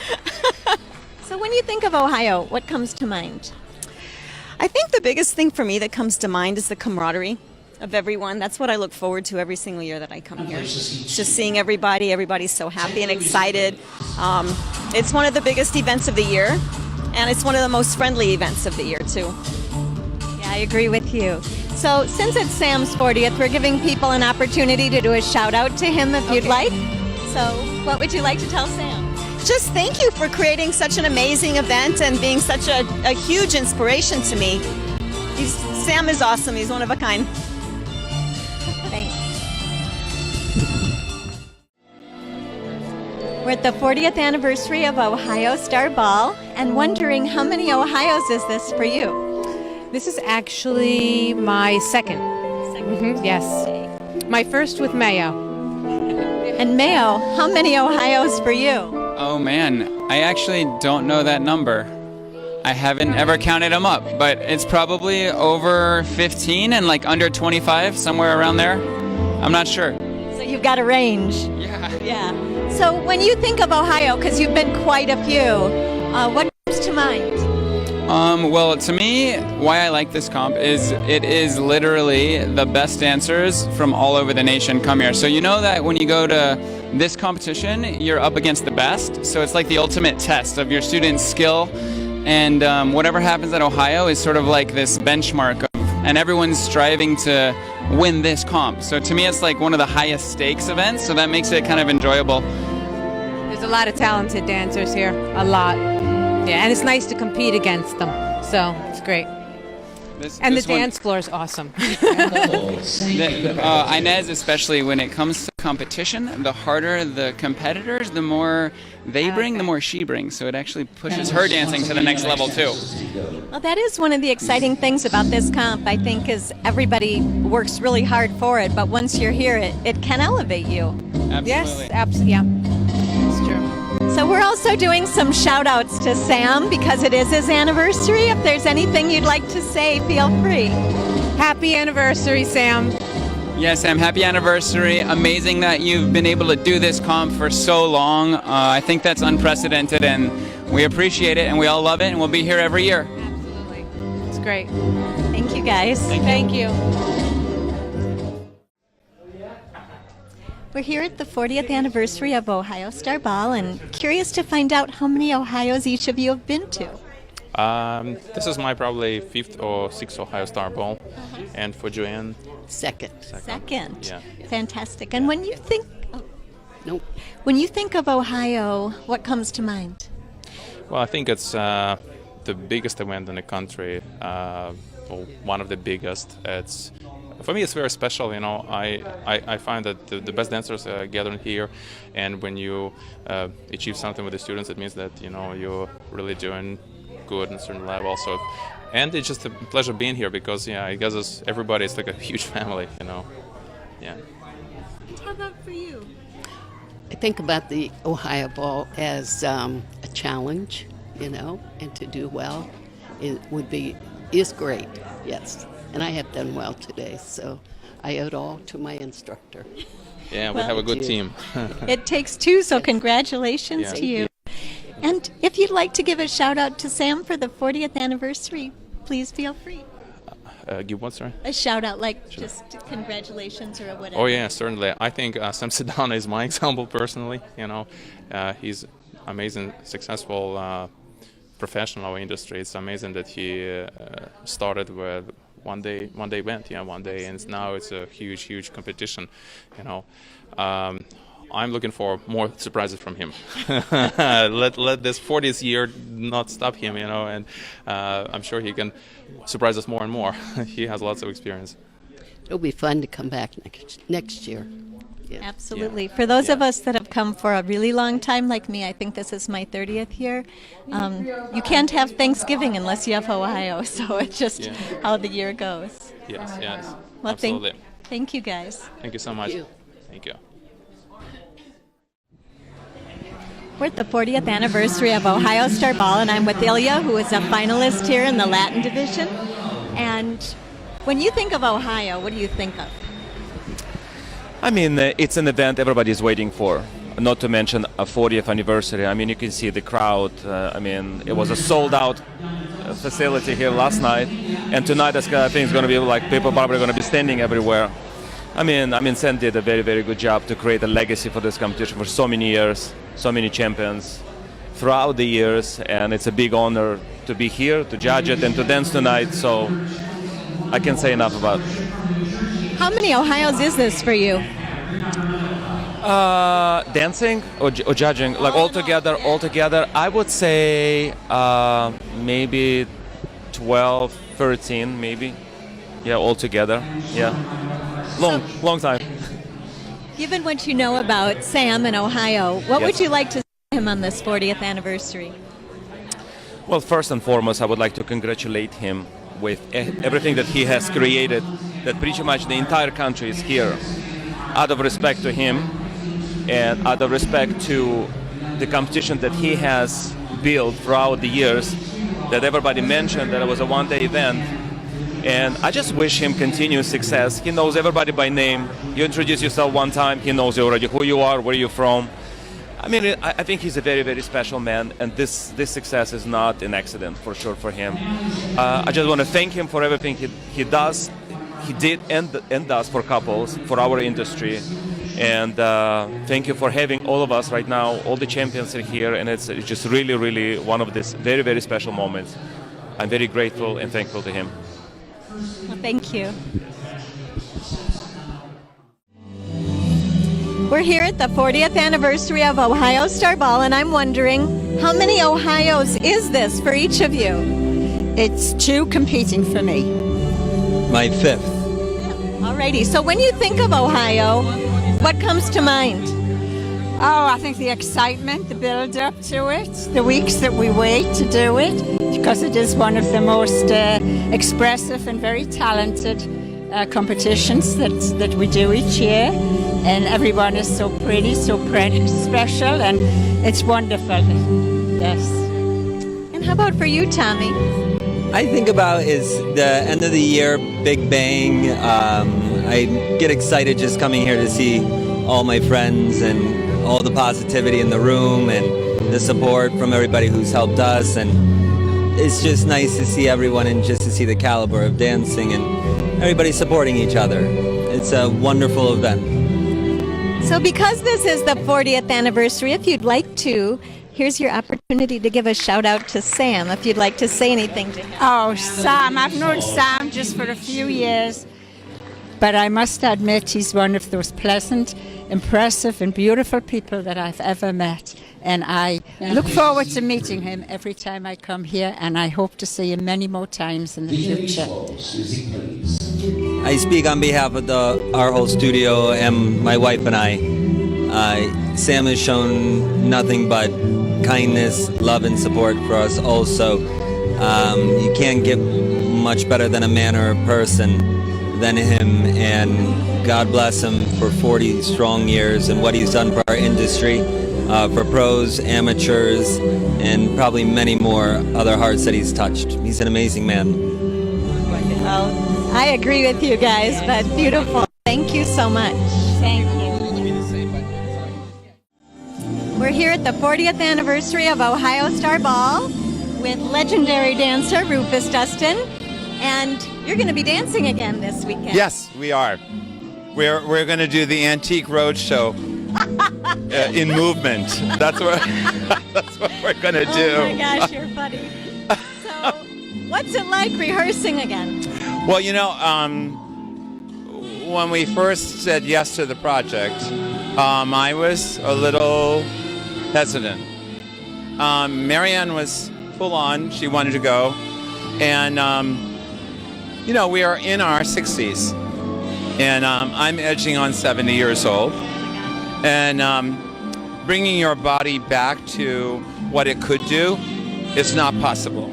So when you think of Ohio, what comes to mind? I think the biggest thing for me that comes to mind is the camaraderie of everyone. That's what I look forward to every single year that I come here. Just seeing everybody's so happy and excited. It's one of the biggest events of the year, and it's one of the most friendly events of the year too. Yeah, I agree with you. So since it's Sam's 40th, we're giving people an opportunity to do a shout out to him if you'd like. So what would you like to tell Sam? Just thank you for creating such an amazing event and being such a huge inspiration to me. Sam is awesome. He's one of a kind. Thanks. We're at the 40th anniversary of Ohio Star Ball and wondering how many Ohios is this for you? This is actually my second. Yes. My first with Mayo. And Mayo, how many Ohios for you? Oh man, I actually don't know that number. I haven't ever counted them up, but it's probably over 15 and like under 25, somewhere around there. I'm not sure. So you've got a range. Yeah. So when you think of Ohio, because you've been quite a few, what comes to mind? Well, to me, why I like this comp is it is literally the best dancers from all over the nation come here. So you know that when you go to this competition, you're up against the best. So it's like the ultimate test of your students' skill. And whatever happens at Ohio is sort of like this benchmark and everyone's striving to win this comp. So to me, it's like one of the highest stakes events. So that makes it kind of enjoyable. There's a lot of talented dancers here, a lot. Yeah, and it's nice to compete against them, so it's great. And the dance floor is awesome. Inez, especially when it comes to competition, the harder the competitors, the more they bring, the more she brings. So it actually pushes her dancing to the next level too. Well, that is one of the exciting things about this comp, I think, is everybody works really hard for it, but once you're here, it can elevate you. Absolutely. Yes, absolutely. Yeah, it's true. So we're also doing some shout outs to Sam because it is his anniversary. If there's anything you'd like to say, feel free. Happy anniversary, Sam. Yes, Sam, happy anniversary. Amazing that you've been able to do this comp for so long. I think that's unprecedented and we appreciate it and we all love it and we'll be here every year. Absolutely. It's great. Thank you, guys. Thank you. We're here at the 40th anniversary of Ohio Star Ball and curious to find out how many Ohios each of you have been to. This is my probably 5th or 6th Ohio Star Ball, and for Joanne, Second. Yeah. Fantastic. And when you think when you think of Ohio, what comes to mind? Well, I think it's the biggest event in the country, or one of the biggest. It's for me, it's very special. You know, I find that the best dancers are gathered here, and when you achieve something with the students, it means that you're really doing good on a certain level. So, and it's just a pleasure being here because it gives us everybody. It's like a huge family. Yeah. How about for you? I think about the Ohio Ball as a challenge, and to do well is great, yes. And I have done well today, so I owe it all to my instructor. Yeah, we have a good team. It takes two, so congratulations to you. And if you'd like to give a shout out to Sam for the 40th anniversary, please feel free. Give what, sorry? A shout out, like just congratulations or whatever. Oh yeah, certainly. I think Sam Sedana is my example personally. He's amazing, successful professional in our industry. It's amazing that he started with one day event, and now it's a huge competition. I'm looking for more surprises from him. let this 40th year not stop him, and I'm sure he can surprise us more and more. He has lots of experience. It'll be fun to come back next year. Yeah. Absolutely. For those of us that have come for a really long time, like me, I think this is my 30th year. You can't have Thanksgiving unless you have Ohio, so it's just how the year goes. Yes. Well, Absolutely. Thank you, guys. Thank you so much. Thank you. We're at the 40th anniversary of Ohio Star Ball, and I'm with Ilya, who is a finalist here in the Latin division. And when you think of Ohio, what do you think of? I mean, it's an event everybody's waiting for, not to mention a 40th anniversary. I mean, you can see the crowd. It was a sold-out facility here last night, and tonight I think it's going to be like people probably going to be standing everywhere. Sen did a very, very good job to create a legacy for this competition for so many years, so many champions throughout the years, and it's a big honor to be here, to judge it, and to dance tonight, so I can't say enough about it. How many Ohios is this for you? Dancing or judging? Like altogether, I would say maybe 12, 13, maybe. Yeah, altogether. Yeah. Long time. Given what you know about Sam and Ohio, what would you like to say him on this 40th anniversary? Well, first and foremost, I would like to congratulate him with everything that he has created, that pretty much the entire country is here. Out of respect to him and out of respect to the competition that he has built throughout the years, that everybody mentioned that it was a one-day event. And I just wish him continued success. He knows everybody by name. You introduce yourself one time, he knows already who you are, where you're from. I think he's a very, very special man, and this success is not an accident, for sure, for him. I just want to thank him for everything he did and does for couples, for our industry. And thank you for having all of us right now, all the champions are here, and it's just really, really one of these very, very special moments. I'm very grateful and thankful to him. Well, thank you. We're here at the 40th anniversary of Ohio Star Ball, and I'm wondering, how many Ohios is this for each of you? It's 2 competing for me. My 5th. Alrighty, so when you think of Ohio, what comes to mind? Oh, I think the excitement, the build-up to it, the weeks that we wait to do it, because it is one of the most expressive and very talented competitions that we do each year. And everyone is so pretty, so special, and it's wonderful. Yes. And how about for you, Tommy? I think about is the end of the year, big bang. I get excited just coming here to see all my friends and all the positivity in the room and the support from everybody who's helped us. And it's just nice to see everyone and just to see the caliber of dancing and everybody supporting each other. It's a wonderful event. So because this is the 40th anniversary, if you'd like to, here's your opportunity to give a shout out to Sam, if you'd like to say anything to him. Oh, Sam. I've known Sam just for a few years, but I must admit he's one of those pleasant, impressive, and beautiful people that I've ever met. And I look forward to meeting him every time I come here, and I hope to see him many more times in the future. I speak on behalf of our whole studio and my wife and I. Sam has shown nothing but kindness, love, and support for us also. You can't get much better than a man or a person than him, and God bless him for 40 strong years and what he's done for our industry, for pros, amateurs, and probably many more other hearts that he's touched. He's an amazing man. Well, I agree with you guys, but beautiful. Thank you so much. Thank you. We're here at the 40th anniversary of Ohio Star Ball with legendary dancer Rufus Dustin, and you're going to be dancing again this weekend. Yes, we are. We're going to do the Antique Roadshow in movement. That's what we're going to do. Oh my gosh, you're funny. So, what's it like rehearsing again? Well, you know, when we first said yes to the project, I was a little hesitant. Marianne was full on. She wanted to go. And, you know, we are in our 60s. And I'm edging on 70 years old. And bringing your body back to what it could do is not possible.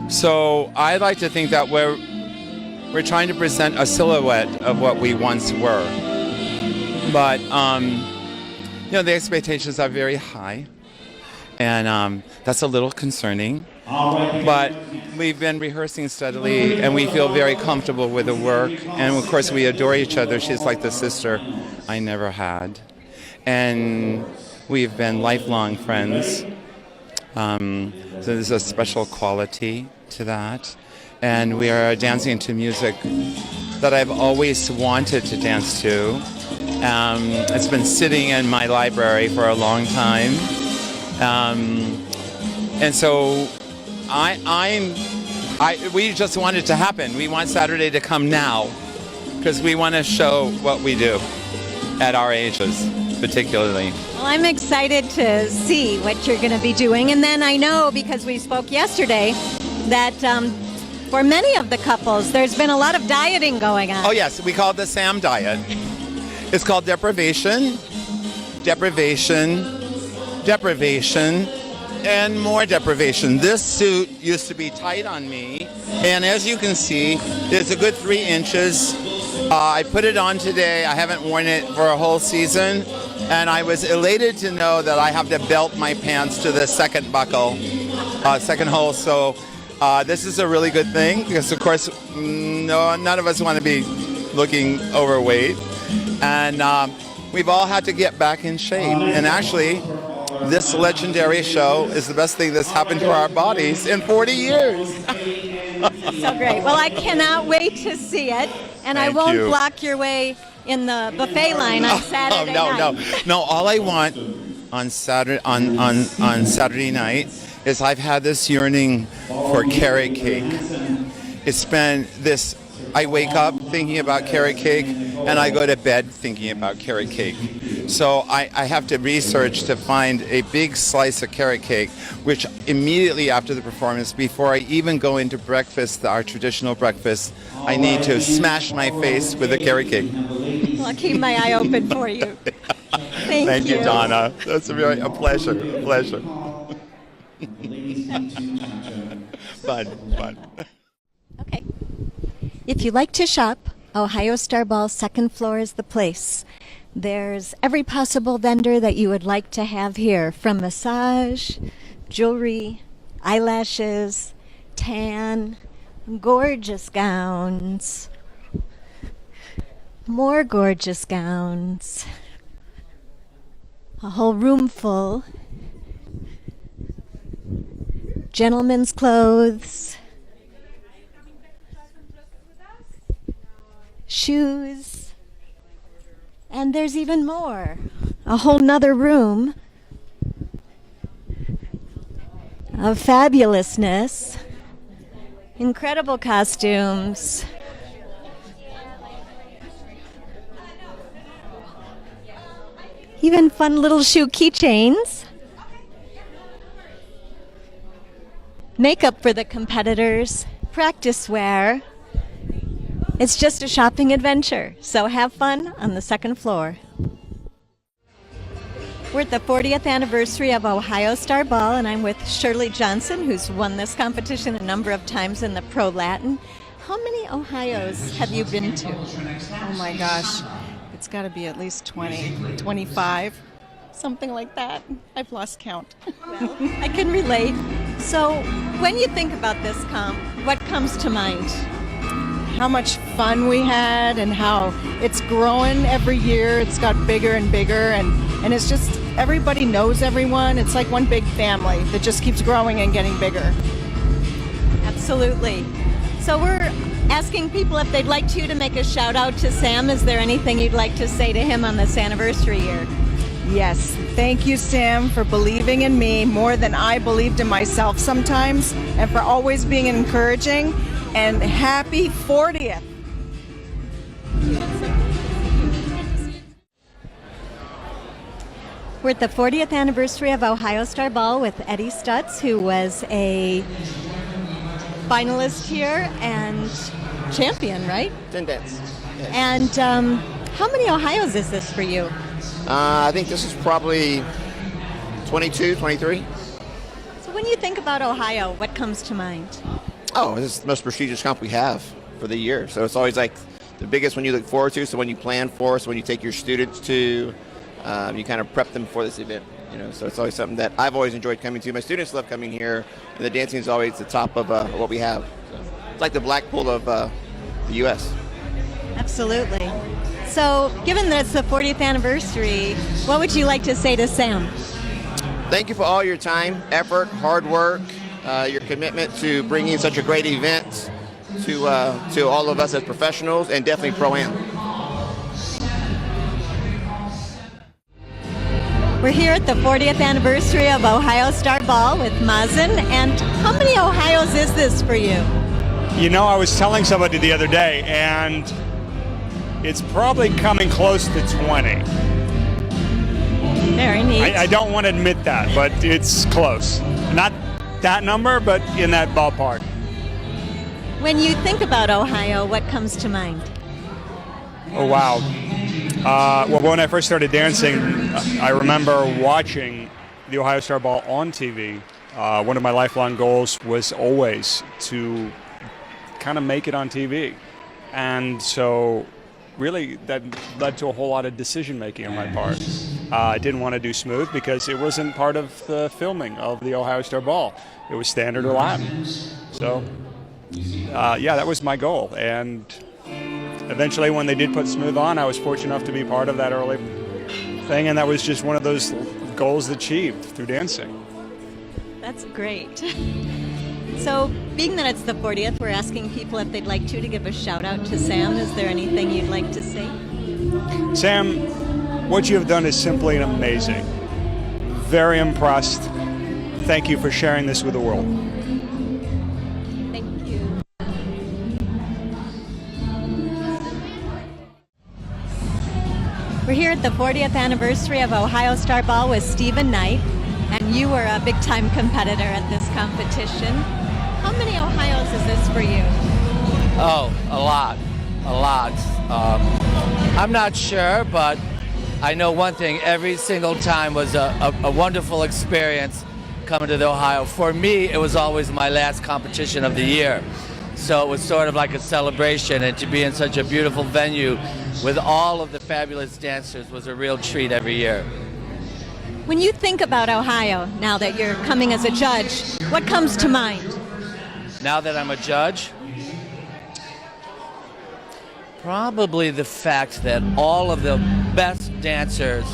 So I like to think that we're trying to present a silhouette of what we once were. But, you know, the expectations are very high. And that's a little concerning. But we've been rehearsing steadily, and we feel very comfortable with the work. And of course, we adore each other. She's like the sister I never had. And we've been lifelong friends. So there's a special quality to that. And we are dancing to music that I've always wanted to dance to. It's been sitting in my library for a long time. And so we just want it to happen. We want Saturday to come now because we want to show what we do at our ages, particularly. Well, I'm excited to see what you're going to be doing. And then I know, because we spoke yesterday, that for many of the couples, there's been a lot of dieting going on. Oh, yes. We call it the Sam diet. It's called deprivation, and more deprivation. This suit used to be tight on me, and as you can see, it's a good 3 inches. I put it on today. I haven't worn it for a whole season, and I was elated to know that I have to belt my pants to the second buckle, second hole. So this is a really good thing because, of course, none of us want to be looking overweight, and we've all had to get back in shape. And actually, this legendary show is the best thing that's happened to our bodies in 40 years. So great. Well, I cannot wait to see it, and I won't block your way in the buffet line on Saturday night. No. All I want on Saturday night is I've had this yearning for carrot cake. It's been this. I wake up thinking about carrot cake, and I go to bed thinking about carrot cake. So I have to research to find a big slice of carrot cake, which immediately after the performance, before I even go into breakfast, our traditional breakfast, I need to smash my face with a carrot cake. Well, I'll keep my eye open for you. Thank you, Donna. That's a pleasure. Fun. Okay. If you like to shop, Ohio Star Ball's second floor is the place. There's every possible vendor that you would like to have here, from massage, jewelry, eyelashes, tan, gorgeous gowns, more gorgeous gowns, a whole room full, gentlemen's clothes, shoes, And there's even more. A whole nother room of fabulousness. Incredible costumes. Even fun little shoe keychains. Makeup for the competitors. Practice wear. It's just a shopping adventure, so have fun on the second floor. We're at the 40th anniversary of Ohio Star Ball, and I'm with Shirley Johnson, who's won this competition a number of times in the Pro Latin. How many Ohios have you been to? Oh my gosh, it's got to be at least 20, 25, something like that. I've lost count. Well, I can relate. So when you think about this comp, what comes to mind? How much fun we had and how it's growing every year. It's got bigger and bigger, and it's just everybody knows everyone. It's like one big family that just keeps growing and getting bigger. Absolutely. So we're asking people if they'd like you to make a shout out to Sam. Is there anything you'd like to say to him on this anniversary year? Yes, thank you, Sam, for believing in me more than I believed in myself sometimes, and for always being encouraging. And happy 40th. We're at the 40th anniversary of Ohio Star Ball with Eddie Stutz, who was a finalist here and champion, right? Ten dance. Yes. And how many Ohios is this for you? I think this is probably 22, 23. So when you think about Ohio, what comes to mind? Oh, this is the most prestigious comp we have for the year. So it's always like the biggest one you look forward to. So when you plan for, so when you take your students to, you kind of prep them for this event. You know, so it's always something that I've always enjoyed coming to. My students love coming here, and the dancing is always the top of what we have. So it's like the Blackpool of the U.S. Absolutely. So given that it's the 40th anniversary, what would you like to say to Sam? Thank you for all your time, effort, hard work, your commitment to bringing such a great event to all of us as professionals, and definitely Pro-Am. We're here at the 40th anniversary of Ohio Star Ball with Mazen. And how many Ohios is this for you? You know, I was telling somebody the other day, and it's probably coming close to 20. Very neat. I don't want to admit that, but it's close. Not that number, but in that ballpark. When you think about Ohio, what comes to mind? Oh, wow. Well, when I first started dancing, I remember watching the Ohio Star Ball on TV. One of my lifelong goals was always to kind of make it on TV. And so really that led to a whole lot of decision making on my part. I didn't want to do smooth because it wasn't part of the filming of the Ohio Star Ball. It was standard or Latin. So yeah, that was my goal. And eventually when they did put smooth on, I was fortunate enough to be part of that early thing, and that was just one of those goals achieved through dancing. That's great. So, being that it's the 40th, we're asking people if they'd like to give a shout out to Sam. Is there anything you'd like to say? Sam, what you have done is simply amazing. Very impressed. Thank you for sharing this with the world. Thank you. We're here at the 40th anniversary of Ohio Star Ball with Stephen Knight, and you were a big-time competitor at this competition. How many Ohios is this for you? Oh, a lot. I'm not sure, but I know one thing. Every single time was a wonderful experience coming to the Ohio. For me, it was always my last competition of the year. So it was sort of like a celebration, and to be in such a beautiful venue with all of the fabulous dancers was a real treat every year. When you think about Ohio, now that you're coming as a judge, what comes to mind? Now that I'm a judge, probably the fact that all of the best dancers,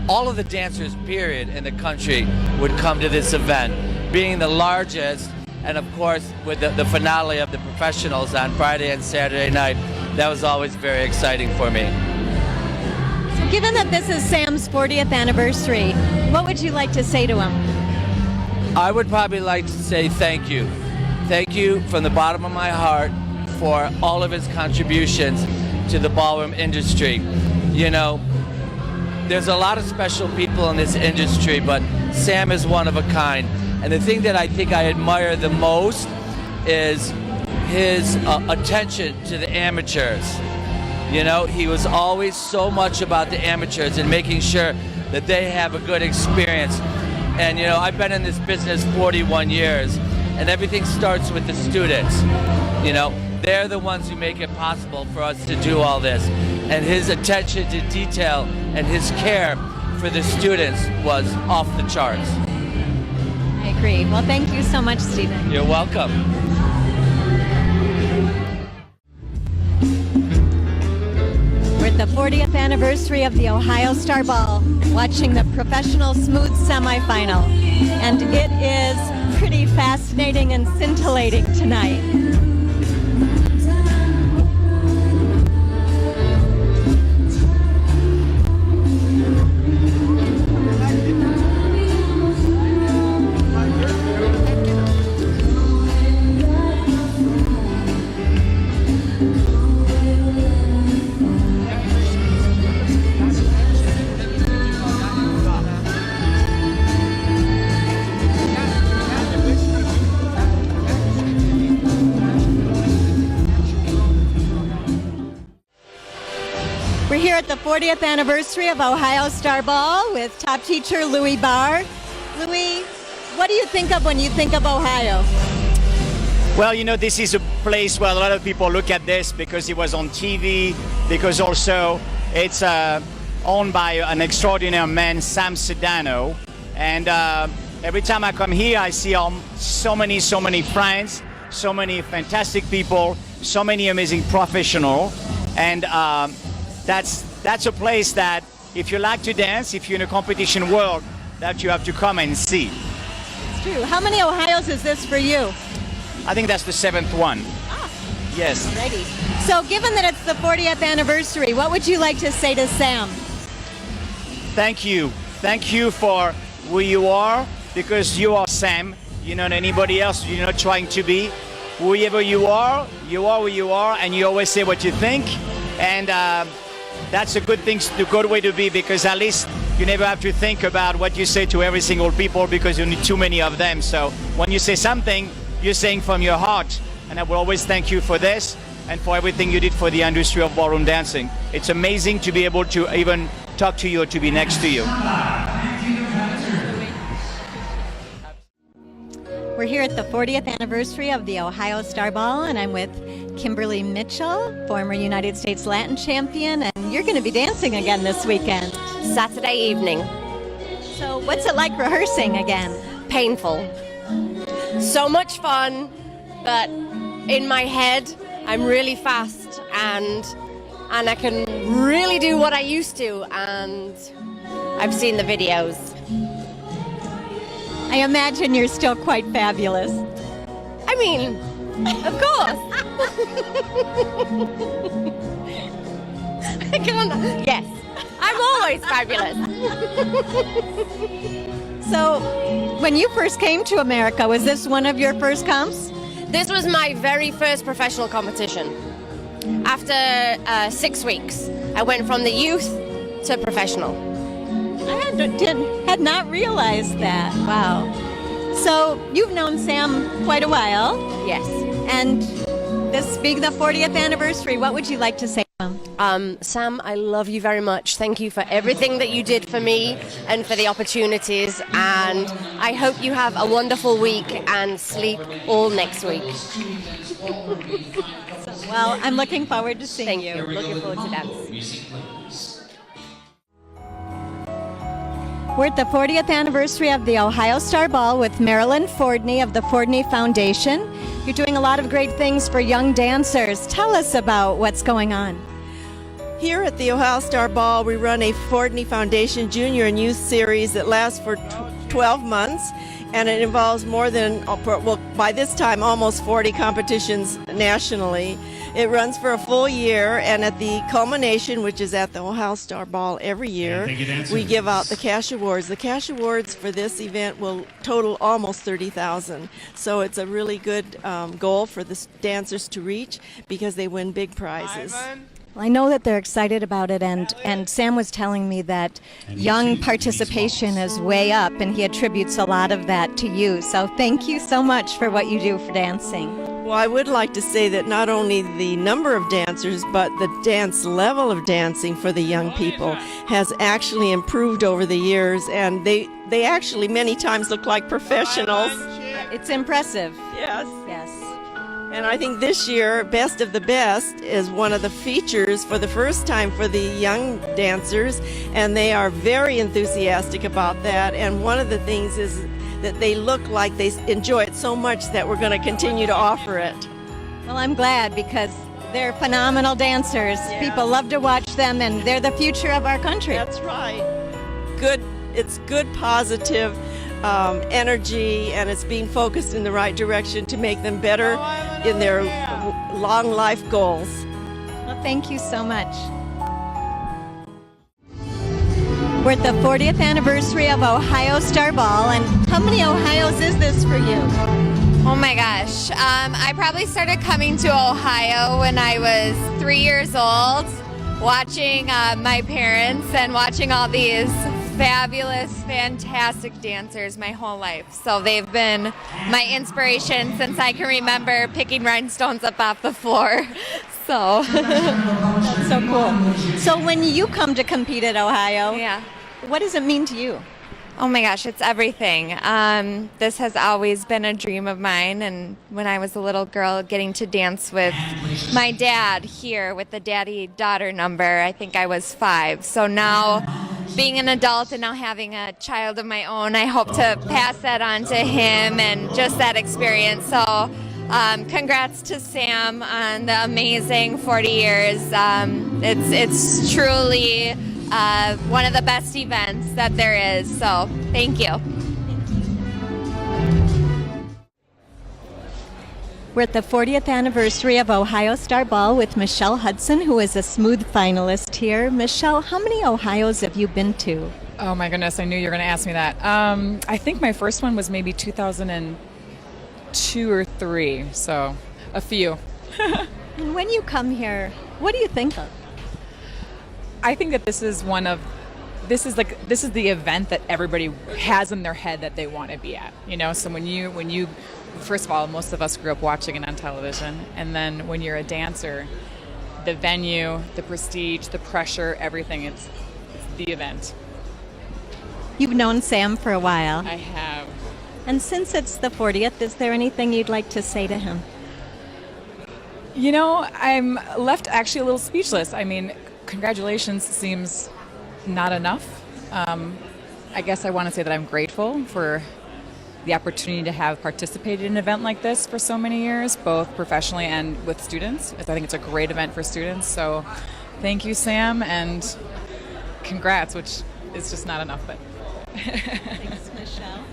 all of the dancers, period, in the country would come to this event. Being the largest, and of course with the finale of the professionals on Friday and Saturday night, that was always very exciting for me. given that this is Sam's 40th anniversary, what would you like to say to him? I would probably like to say thank you. Thank you from the bottom of my heart for all of his contributions to the ballroom industry. You know, there's a lot of special people in this industry, but Sam is one of a kind. And the thing that I think I admire the most is his attention to the amateurs. You know, he was always so much about the amateurs and making sure that they have a good experience. And you know, I've been in this business 41 years, and everything starts with the students. You know, they're the ones who make it possible for us to do all this. And his attention to detail and his care for the students was off the charts. I agree. Well, thank you so much, Stephen. You're welcome. We're at the 40th anniversary of the Ohio Star Ball, watching the professional smooth semifinal. And it is pretty fascinating and scintillating tonight. We're here at the 40th anniversary of Ohio Star Ball with top teacher Louis Barr. Louis, what do you think of when you think of Ohio? Well, you know, this is a place where a lot of people look at this because it was on TV, because also it's owned by an extraordinary man, Sam Sedano. And every time I come here, I see so many friends, so many fantastic people, so many amazing professionals. And that's a place that if you like to dance, if you're in a competition world, that you have to come and see. It's true. How many Ohios is this for you? I think that's the 7th one. Ah. Yes. Alrighty. So given that it's the 40th anniversary, what would you like to say to Sam? Thank you. Thank you for who you are, because you are Sam. You're not anybody else. You're not trying to be. Whoever you are who you are, and you always say what you think. And that's a good thing, a good way to be, because at least you never have to think about what you say to every single people, because you need too many of them. So when you say something, you're saying from your heart. And I will always thank you for this and for everything you did for the industry of ballroom dancing. It's amazing to be able to even talk to you or to be next to you. We're here at the 40th anniversary of the Ohio Star Ball, and I'm with Kimberly Mitchell, former United States Latin champion, and you're going to be dancing again this weekend. Saturday evening. So what's it like rehearsing again? Painful. So much fun, but in my head, I'm really fast and I can really do what I used to, and I've seen the videos. I imagine you're still quite fabulous. I mean, of course. Yes, I'm always fabulous. So, when you first came to America, was this one of your first comps? This was my very first professional competition. After 6 weeks, I went from the youth to professional. I had not realized that. Wow. So, you've known Sam quite a while. Yes. And this being the 40th anniversary, what would you like to say to him? Sam, I love you very much. Thank you for everything that you did for me and for the opportunities. And I hope you have a wonderful week and sleep all next week. Well, I'm looking forward to seeing you. Looking forward to dance. We're at the 40th anniversary of the Ohio Star Ball with Marilyn Fordney of the Fordney Foundation. You're doing a lot of great things for young dancers. Tell us about what's going on. Here at the Ohio Star Ball, we run a Fordney Foundation Junior and Youth Series that lasts for 12 months. and it involves more than, well, by this time, almost 40 competitions nationally. It runs for a full year, and at the culmination, which is at the Ohio Star Ball every year, we give out the cash awards. The cash awards for this event will total almost $30,000. So it's a really good goal for the dancers to reach because they win big prizes. Well, I know that they're excited about it, and Sam was telling me that young participation is way up, and he attributes a lot of that to you. So thank you so much for what you do for dancing. Well, I would like to say that not only the number of dancers, but the dance level of dancing for the young people has actually improved over the years, and they actually many times look like professionals. It's impressive. Yes. Yes. And I think this year, Best of the Best is one of the features for the first time for the young dancers, and they are very enthusiastic about that. And one of the things is that they look like they enjoy it so much that we're going to continue to offer it. Well, I'm glad because they're phenomenal dancers. Yeah. People love to watch them, and they're the future of our country. That's right. It's good, positive energy, and it's being focused in the right direction to make them better in their long life goals. Well, thank you so much. We're at the 40th anniversary of Ohio Star Ball, and how many Ohios is this for you? Oh my gosh. I probably started coming to Ohio when I was 3 years old, watching my parents and watching all these fabulous, fantastic dancers my whole life. So they've been my inspiration since I can remember picking rhinestones up off the floor. So that's so cool. So when you come to compete at Ohio, yeah, what does it mean to you? Oh my gosh, it's everything. This has always been a dream of mine, and when I was a little girl, getting to dance with my dad here with the daddy-daughter number, I think I was 5. So now, being an adult and now having a child of my own, I hope to pass that on to him and just that experience. So congrats to Sam on the amazing 40 years. It's truly one of the best events that there is, so thank you. We're at the 40th anniversary of Ohio Star Ball with Michelle Hudson, who is a smooth finalist here. Michelle, how many Ohios have you been to? Oh my goodness, I knew you were going to ask me that. I think my first one was maybe 2002 or 3, so a few. And when you come here, what do you think of? I think that this is the event that everybody has in their head that they want to be at. You know, so when you first of all, most of us grew up watching it on television, and then when you're a dancer, the venue, the prestige, the pressure, everything, it's the event. You've known Sam for a while. I have. And since it's the 40th, is there anything you'd like to say to him? You know, I'm left actually a little speechless. I mean, congratulations seems not enough. I guess I want to say that I'm grateful for the opportunity to have participated in an event like this for so many years, both professionally and with students. I think it's a great event for students. So thank you, Sam, and congrats, which is just not enough. But thanks, Michelle.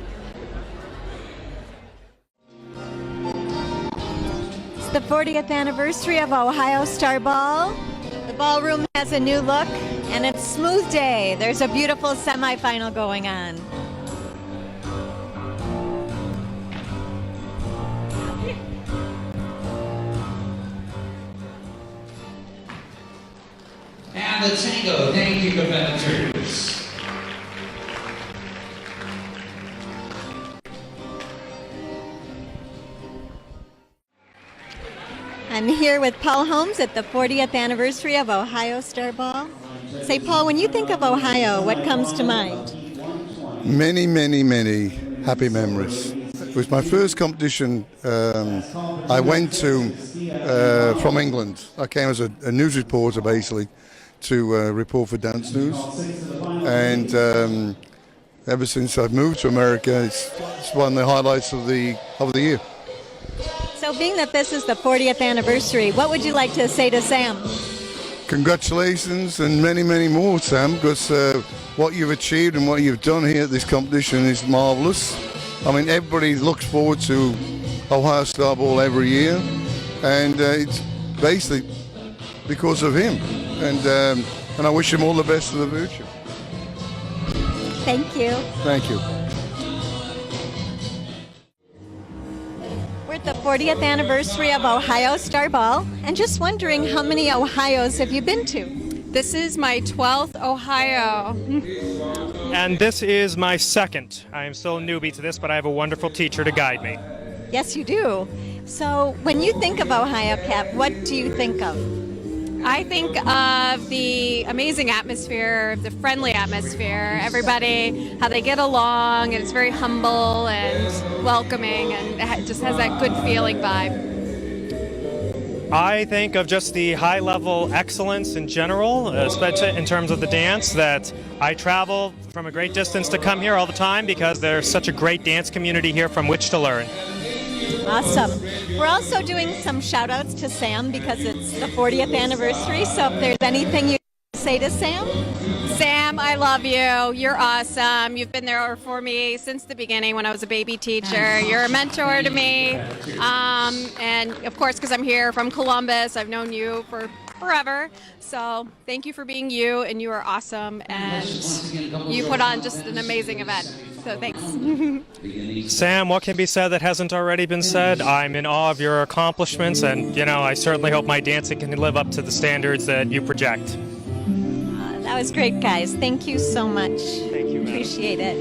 It's the 40th anniversary of Ohio Star Ball. The ballroom has a new look, and it's smooth day. There's a beautiful semifinal going on. And the tango, thank you, competitors. I'm here with Paul Holmes at the 40th anniversary of Ohio Star Ball. Say, Paul, when you think of Ohio, what comes to mind? Many, many, many happy memories. It was my first competition I went to from England. I came as a news reporter, basically, to report for Dance News. And ever since I've moved to America, it's one of the highlights of the year. So being that this is the 40th anniversary, what would you like to say to Sam? Congratulations and many, many more, Sam, because what you've achieved and what you've done here at this competition is marvelous. I mean, everybody looks forward to Ohio Star Ball every year, and it's basically because of him. And I wish him all the best for the future. Thank you. Thank you. We're at the 40th anniversary of Ohio Star Ball, and just wondering, how many Ohios have you been to? This is my 12th Ohio. And this is my second. I am still a newbie to this, but I have a wonderful teacher to guide me. Yes, you do. So when you think of Ohio Cap, what do you think of? I think of the amazing atmosphere, the friendly atmosphere, everybody, how they get along, and it's very humble and welcoming, and it just has that good feeling vibe. I think of just the high-level excellence in general, especially in terms of the dance, that I travel from a great distance to come here all the time because there's such a great dance community here from which to learn. Awesome. We're also doing some shout-outs to Sam because it's the 40th anniversary, so if there's anything you say to Sam? Sam, I love you. You're awesome. You've been there for me since the beginning when I was a baby teacher. You're a mentor to me. And of course, because I'm here from Columbus, I've known you for forever. So thank you for being you, and you are awesome. And you put on just an amazing event. So thanks. Sam, what can be said that hasn't already been said? I'm in awe of your accomplishments, and I certainly hope my dancing can live up to the standards that you project. That was great, guys. Thank you so much. Thank you, Appreciate it.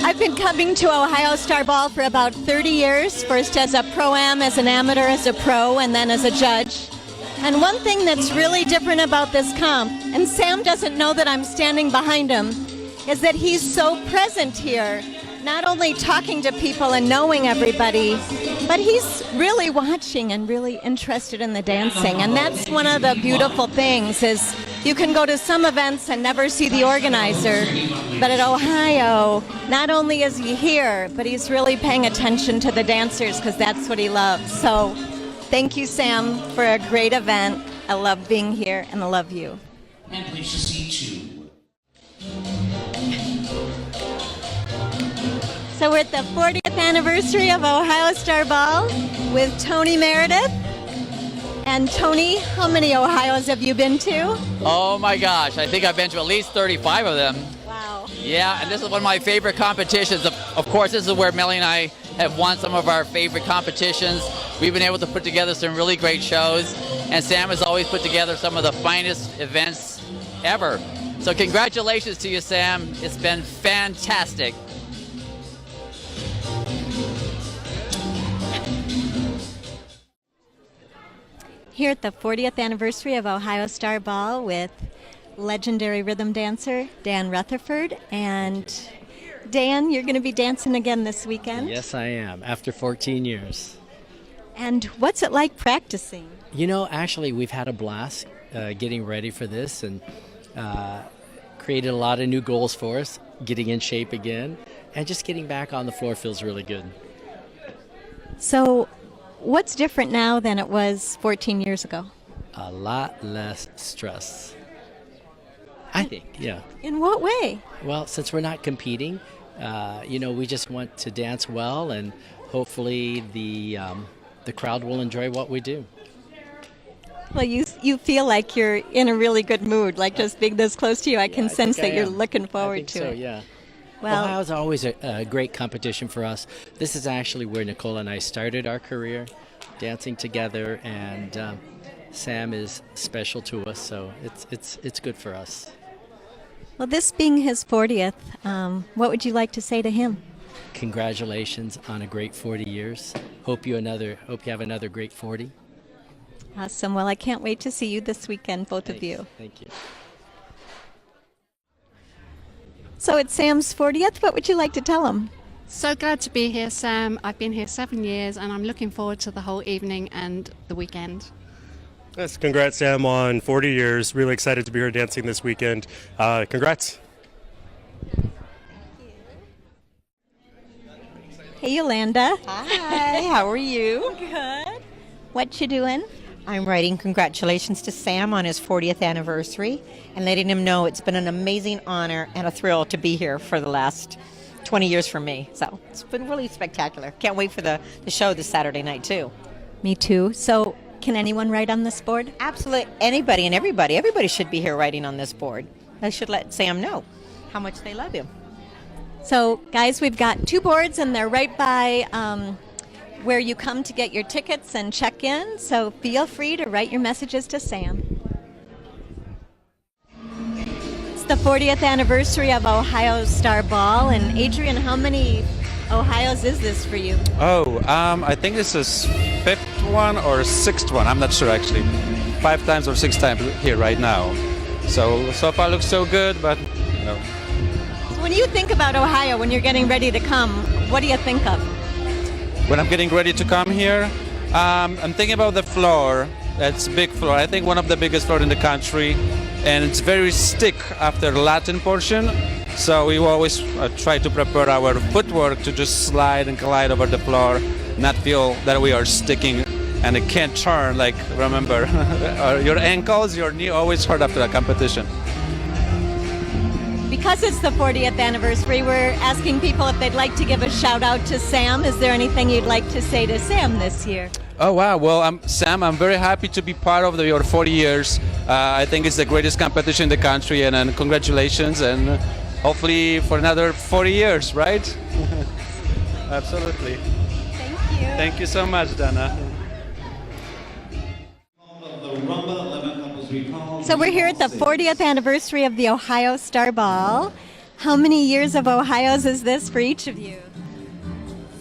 I've been coming to Ohio Star Ball for about 30 years, first as a pro-am, as an amateur, as a pro, and then as a judge. And one thing that's really different about this comp, and Sam doesn't know that I'm standing behind him, is that he's so present here, not only talking to people and knowing everybody, but he's really watching and really interested in the dancing. And that's one of the beautiful things, is you can go to some events and never see the organizer, but at Ohio, not only is he here, but he's really paying attention to the dancers because that's what he loves. So thank you, Sam, for a great event. I love being here, and I love you. And please to see two. So we're at the 40th anniversary of Ohio Star Ball with Tony Meredith. And Tony, how many Ohios have you been to? Oh my gosh, I think I've been to at least 35 of them. Wow. Yeah, and this is one of my favorite competitions. Of course, this is where Melly and I have won some of our favorite competitions. We've been able to put together some really great shows, and Sam has always put together some of the finest events ever. So congratulations to you, Sam. It's been fantastic. Here at the 40th anniversary of Ohio Star Ball with legendary rhythm dancer Dan Rutherford. And Dan, you're going to be dancing again this weekend. Yes, I am, after 14 years. And what's it like practicing? Actually, we've had a blast getting ready for this, and created a lot of new goals for us, getting in shape again, and just getting back on the floor feels really good. So what's different now than it was 14 years ago? A lot less stress, I think, yeah. In what way? Well, since we're not competing, we just want to dance well, and hopefully the crowd will enjoy what we do. Well, you feel like you're in a really good mood, like just being this close to you. I can sense that you're looking forward to it. Yeah. Well, Ohio's always a great competition for us. This is actually where Nicole and I started our career, dancing together, and Sam is special to us, so it's good for us. Well, this being his 40th, what would you like to say to him? Congratulations on a great 40 years. Hope you have another great 40. Awesome. Well, I can't wait to see you this weekend, both of you. Thank you. So it's Sam's 40th. What would you like to tell him? So glad to be here, Sam. I've been here 7 years, and I'm looking forward to the whole evening and the weekend. Yes, congrats, Sam, on 40 years. Really excited to be here dancing this weekend. Congrats. Hey, Yolanda. Hi, how are you? Good. What you doing? I'm writing congratulations to Sam on his 40th anniversary and letting him know it's been an amazing honor and a thrill to be here for the last 20 years for me. So it's been really spectacular. Can't wait for the show this Saturday night, too. Me too. So can anyone write on this board? Absolutely. Anybody and everybody. Everybody should be here writing on this board. They should let Sam know how much they love him. So, guys, we've got 2 boards, and they're right by where you come to get your tickets and check in. So feel free to write your messages to Sam. It's the 40th anniversary of Ohio Star Ball. And Adrian, how many Ohios is this for you? I think this is 5th one or 6th one. I'm not sure, actually. 5 times or 6 times here right now. So far looks so good, but you know. So when you think about Ohio, when you're getting ready to come, what do you think of? When I'm getting ready to come here, I'm thinking about the floor. It's a big floor. I think one of the biggest floor in the country, and it's very stick after the Latin portion. So we always try to prepare our footwork to just slide and glide over the floor, not feel that we are sticking and it can't turn. Like, remember, your ankles, your knee always hurt after a competition. Because it's the 40th anniversary, we're asking people if they'd like to give a shout out to Sam. Is there anything you'd like to say to Sam this year? Oh, wow. Well, Sam, I'm very happy to be part of your 40 years. I think it's the greatest competition in the country, and congratulations, and hopefully for another 40 years, right? Absolutely. Thank you. Thank you so much, Donna. So we're here at the 40th anniversary of the Ohio Star Ball. How many years of Ohio's is this for each of you?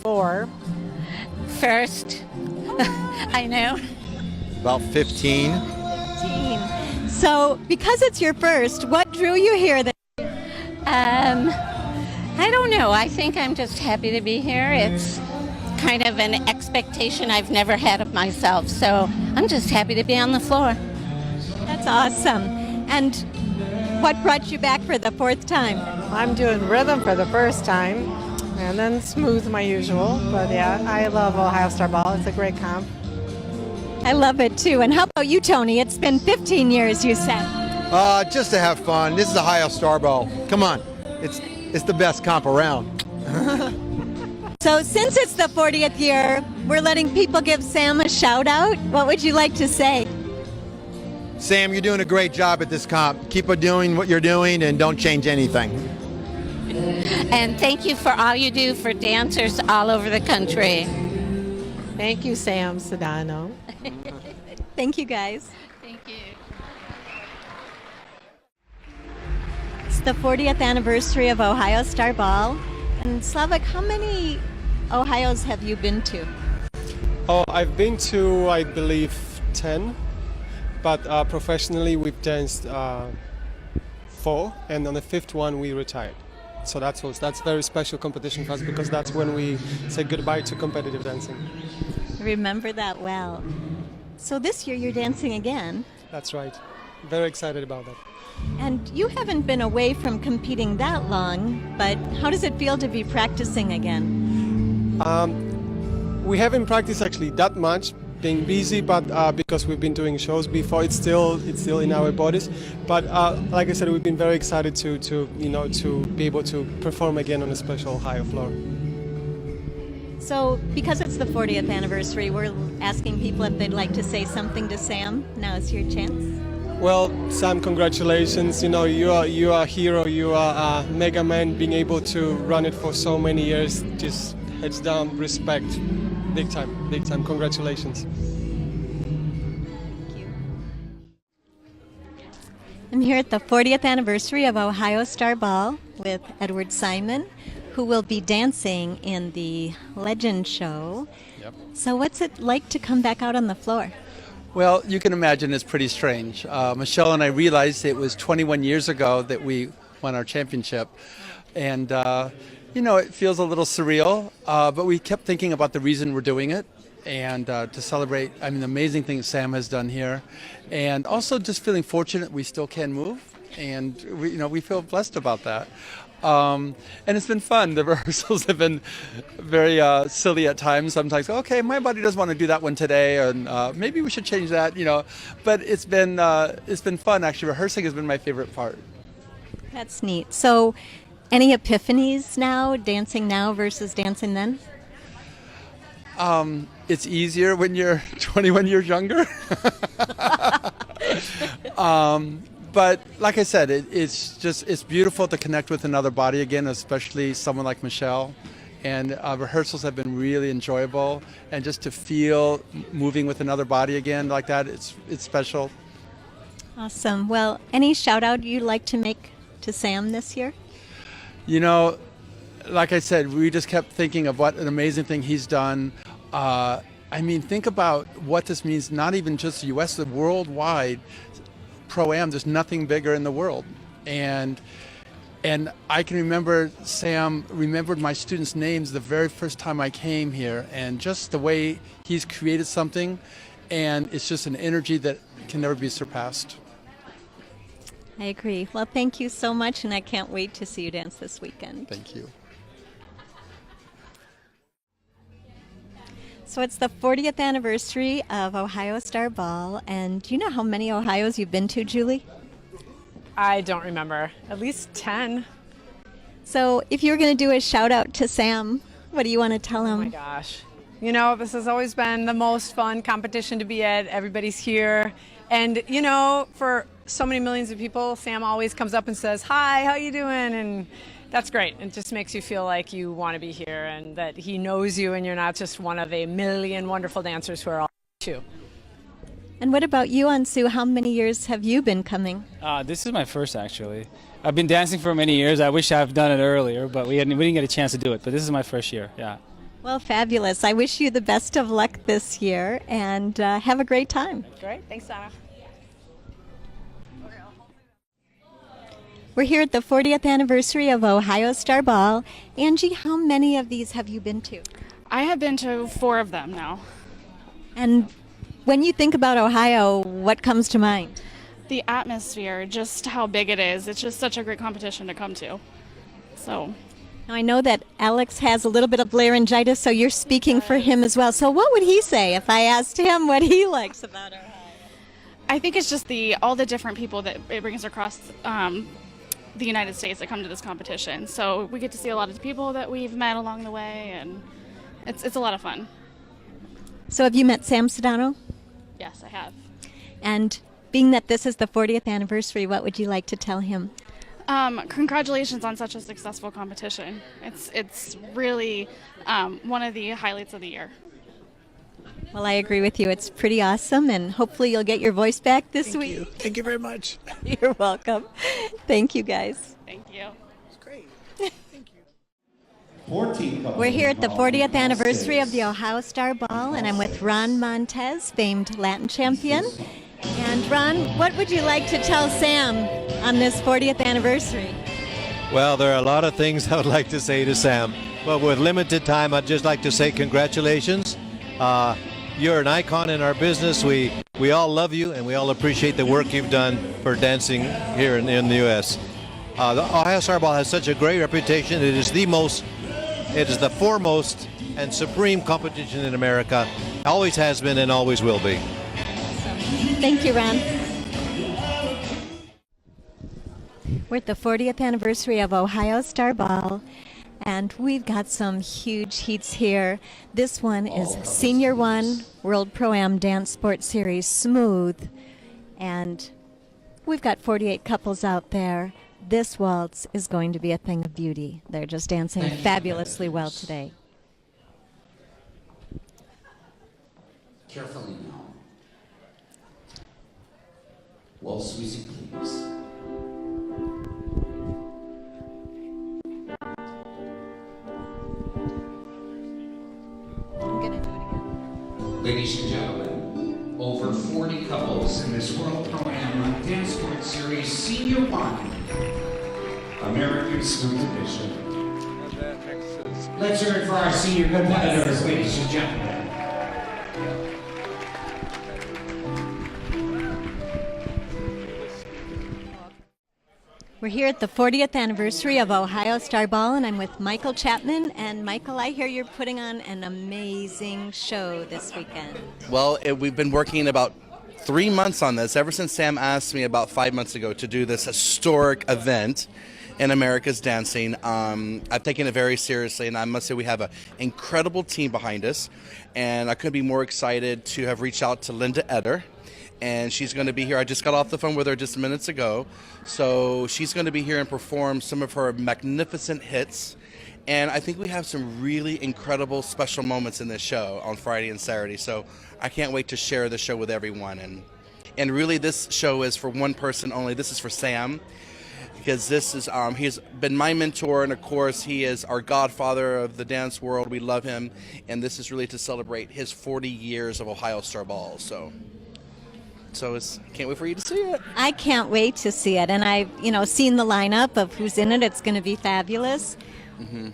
4. First. I know. About 15. 15. So because it's your first, what drew you here? I don't know. I think I'm just happy to be here. It's kind of an expectation I've never had of myself. So I'm just happy to be on the floor. That's awesome. And what brought you back for the 4th time? I'm doing rhythm for the first time, and then smooth my usual. But yeah, I love Ohio Star Ball. It's a great comp. I love it too. And how about you, Tony? It's been 15 years, you said. Just to have fun. This is Ohio Star Ball. Come on, it's the best comp around. So since it's the 40th year, we're letting people give Sam a shout out. What would you like to say? Sam, you're doing a great job at this comp. Keep on doing what you're doing and don't change anything. And thank you for all you do for dancers all over the country. Thank you, Sam Sedano. Thank you, guys. Thank you. It's the 40th anniversary of Ohio Star Ball. And Slavik, how many Ohios have you been to? Oh, I've been to, I believe, 10. But professionally, we've danced 4, and on the 5th one, we retired. So that's a very special competition for us because that's when we say goodbye to competitive dancing. Remember that well. So this year you're dancing again. That's right. Very excited about that. And you haven't been away from competing that long, but how does it feel to be practicing again? We haven't practiced actually that much, being busy, but because we've been doing shows before, it's still in our bodies. But like I said, we've been very excited to be able to perform again on a special Ohio floor. So because it's the 40th anniversary, we're asking people if they'd like to say something to Sam. Now is your chance. Well, Sam, congratulations. You are a hero. You are a mega man. Being able to run it for so many years, just heads down, respect. Big time. Congratulations. Thank you. I'm here at the 40th anniversary of Ohio Star Ball with Edward Simon, who will be dancing in the Legend show. Yep. So what's it like to come back out on the floor? Well, you can imagine it's pretty strange. Michelle and I realized it was 21 years ago that we won our championship. And it feels a little surreal, but we kept thinking about the reason we're doing it and to celebrate, the amazing things Sam has done here. And also just feeling fortunate we still can move. And we feel blessed about that. And it's been fun. The rehearsals have been very silly at times. Sometimes, okay, my body doesn't want to do that one today, and maybe we should change that, But it's been fun, actually. Rehearsing has been my favorite part. That's neat. So, any epiphanies now, dancing now versus dancing then? It's easier when you're 21 years younger. But like I said, it's beautiful to connect with another body again, especially someone like Michelle. And rehearsals have been really enjoyable, and just to feel moving with another body again like that, it's special. Awesome. Well, any shout out you'd like to make to Sam this year? Like I said, we just kept thinking of what an amazing thing he's done. Think about what this means, not even just the U.S., but worldwide. Pro-Am, there's nothing bigger in the world. And I can remember Sam remembered my students' names the very first time I came here, and just the way he's created something, and it's just an energy that can never be surpassed. I agree. Well, thank you so much, and I can't wait to see you dance this weekend. Thank you. So it's the 40th anniversary of Ohio Star Ball, and do you know how many Ohios you've been to, Julie? I don't remember. At least 10. So if you were going to do a shout out to Sam, what do you want to tell him? Oh my gosh. This has always been the most fun competition to be at. Everybody's here. And, for so many millions of people, Sam always comes up and says, "Hi, how you doing?" And that's great. It just makes you feel like you want to be here and that he knows you and you're not just one of a million wonderful dancers who are all too. And what about you, Ansu? How many years have you been coming? This is my first, actually. I've been dancing for many years. I wish I've done it earlier, but we didn't get a chance to do it. But this is my first year, yeah. Well, fabulous. I wish you the best of luck this year, and have a great time. Great. Thanks, Donna. We're here at the 40th anniversary of Ohio Star Ball. Angie, how many of these have you been to? I have been to 4 of them now. And when you think about Ohio, what comes to mind? The atmosphere, just how big it is. It's just such a great competition to come to. So, now I know that Alex has a little bit of laryngitis, so you're speaking for him as well. So what would he say if I asked him what he likes about Ohio? I think it's just all the different people that it brings across the United States that come to this competition. So we get to see a lot of the people that we've met along the way, and it's a lot of fun. So have you met Sam Sedano? Yes, I have. And being that this is the 40th anniversary, what would you like to tell him? Congratulations on such a successful competition. It's really one of the highlights of the year. Well, I agree with you. It's pretty awesome, and hopefully you'll get your voice back this week. Thank you very much. You're welcome. Thank you, guys. Thank you. It's great. We're here at the 40th anniversary of the Ohio Star Ball, and I'm with Ron Montez, famed Latin champion. And Ron, what would you like to tell Sam on this 40th anniversary? Well, there are a lot of things I would like to say to Sam, but with limited time, I'd just like to say congratulations. You're an icon in our business. We all love you, and we all appreciate the work you've done for dancing here in the U.S. The Ohio Star Ball has such a great reputation. It is the foremost and supreme competition in America. Always has been and always will be. Thank you, Ron. We're at the 40th anniversary of Ohio Star Ball, and we've got some huge heats here. This one is Senior 1 World Pro-Am Dance Sports Series Smooth, and we've got 48 couples out there. This waltz is going to be a thing of beauty. They're just dancing fabulously well today. Carefully now. Waltz music, please. I'm gonna do it again. Ladies and gentlemen, over 40 couples in this World Pro-Am Dance Sports Series Senior 1 American Smooth Edition. Let's hear it for our senior competitors, ladies and gentlemen. We're here at the 40th anniversary of Ohio Star Ball, and I'm with Michael Chapman. And Michael, I hear you're putting on an amazing show this weekend. Well, we've been working about 3 months on this, ever since Sam asked me about 5 months ago to do this historic event in America's Dancing. I've taken it very seriously, and I must say we have an incredible team behind us, and I couldn't be more excited to have reached out to Linda Eder, and she's going to be here. I just got off the phone with her just minutes ago, so she's going to be here and perform some of her magnificent hits. And I think we have some really incredible special moments in this show on Friday and Saturday. So I can't wait to share the show with everyone. And really, this show is for one person only. This is for Sam, because this is he's been my mentor, and of course he is our godfather of the dance world. We love him, and this is really to celebrate his 40 years of Ohio Star Ball. So can't wait for you to see it. I can't wait to see it, and I've seen the lineup of who's in it. It's going to be fabulous. Mm-hmm.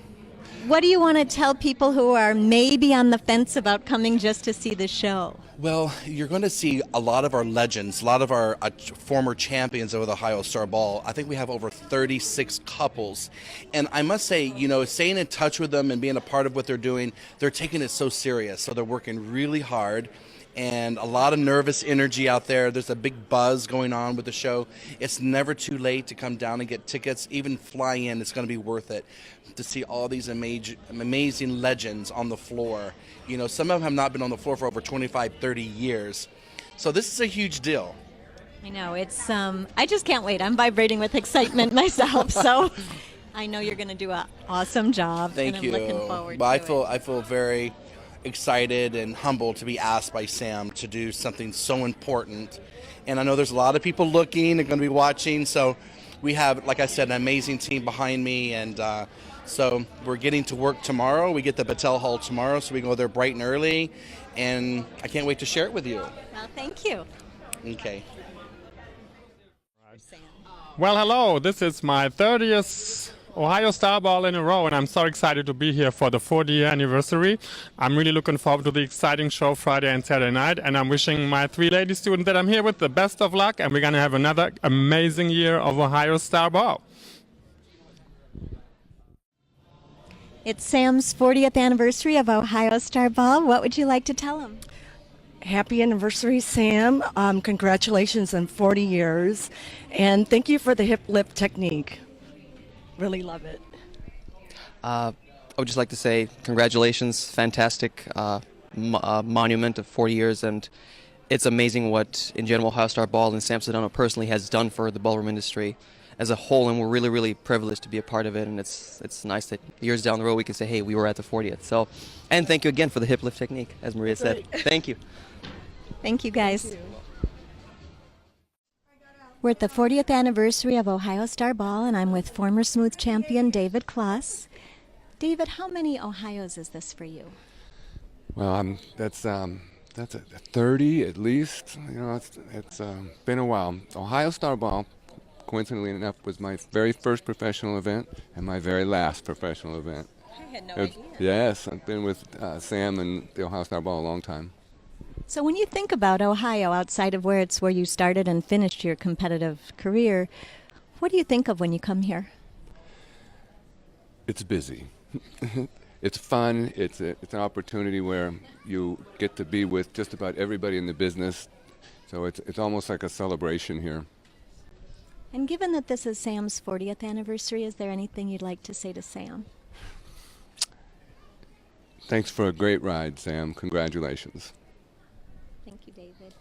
What do you want to tell people who are maybe on the fence about coming just to see the show? Well, you're going to see a lot of our legends, a lot of our former champions of the Ohio Star Ball. I think we have over 36 couples. And I must say, staying in touch with them and being a part of what they're doing, they're taking it so serious. So they're working really hard. And a lot of nervous energy out there. There's a big buzz going on with the show. It's never too late to come down and get tickets. Even fly in, it's going to be worth it to see all these amazing legends on the floor. Some of them have not been on the floor for over 25, 30 years. So this is a huge deal. I know. It's I just can't wait. I'm vibrating with excitement myself. So I know you're going to do an awesome job. Thank and you. I'm looking forward to it. I feel very excited and humbled to be asked by Sam to do something so important. And I know there's a lot of people looking and going to be watching. So we have, like I said, an amazing team behind me. And so we're getting to work tomorrow. We get the Battelle Hall tomorrow, so we go there bright and early. And I can't wait to share it with you. Well, thank you. Okay. Well, hello. This is my 30th Ohio Star Ball in a row, and I'm so excited to be here for the 40th anniversary. I'm really looking forward to the exciting show Friday and Saturday night, and I'm wishing my 3 lady students that I'm here with the best of luck, and we're going to have another amazing year of Ohio Star Ball. It's Sam's 40th anniversary of Ohio Star Ball. What would you like to tell him? Happy anniversary, Sam. Congratulations on 40 years. And thank you for the hip lip technique. Really love it. I would just like to say congratulations, fantastic monument of 40 years, and it's amazing what, in general, Ohio Star Ball and Sam Sedano personally has done for the ballroom industry as a whole, and we're really, really privileged to be a part of it, and it's nice that years down the road we can say, hey, we were at the 40th. So, and thank you again for the hip lift technique, as Maria said. Thank you. Thank you, guys. We're at the 40th anniversary of Ohio Star Ball, and I'm with former smooth champion David Kloss. David, how many Ohios is this for you? Well, that's a 30 at least. It's been a while. Ohio Star Ball, coincidentally enough, was my very first professional event and my very last professional event. I had no idea. Yes, I've been with Sam and the Ohio Star Ball a long time. So when you think about Ohio, outside of where you started and finished your competitive career, what do you think of when you come here? It's busy. It's fun. It's an opportunity where you get to be with just about everybody in the business. So it's almost like a celebration here. And given that this is Sam's 40th anniversary, is there anything you'd like to say to Sam? Thanks for a great ride, Sam. Congratulations. Thank you, David.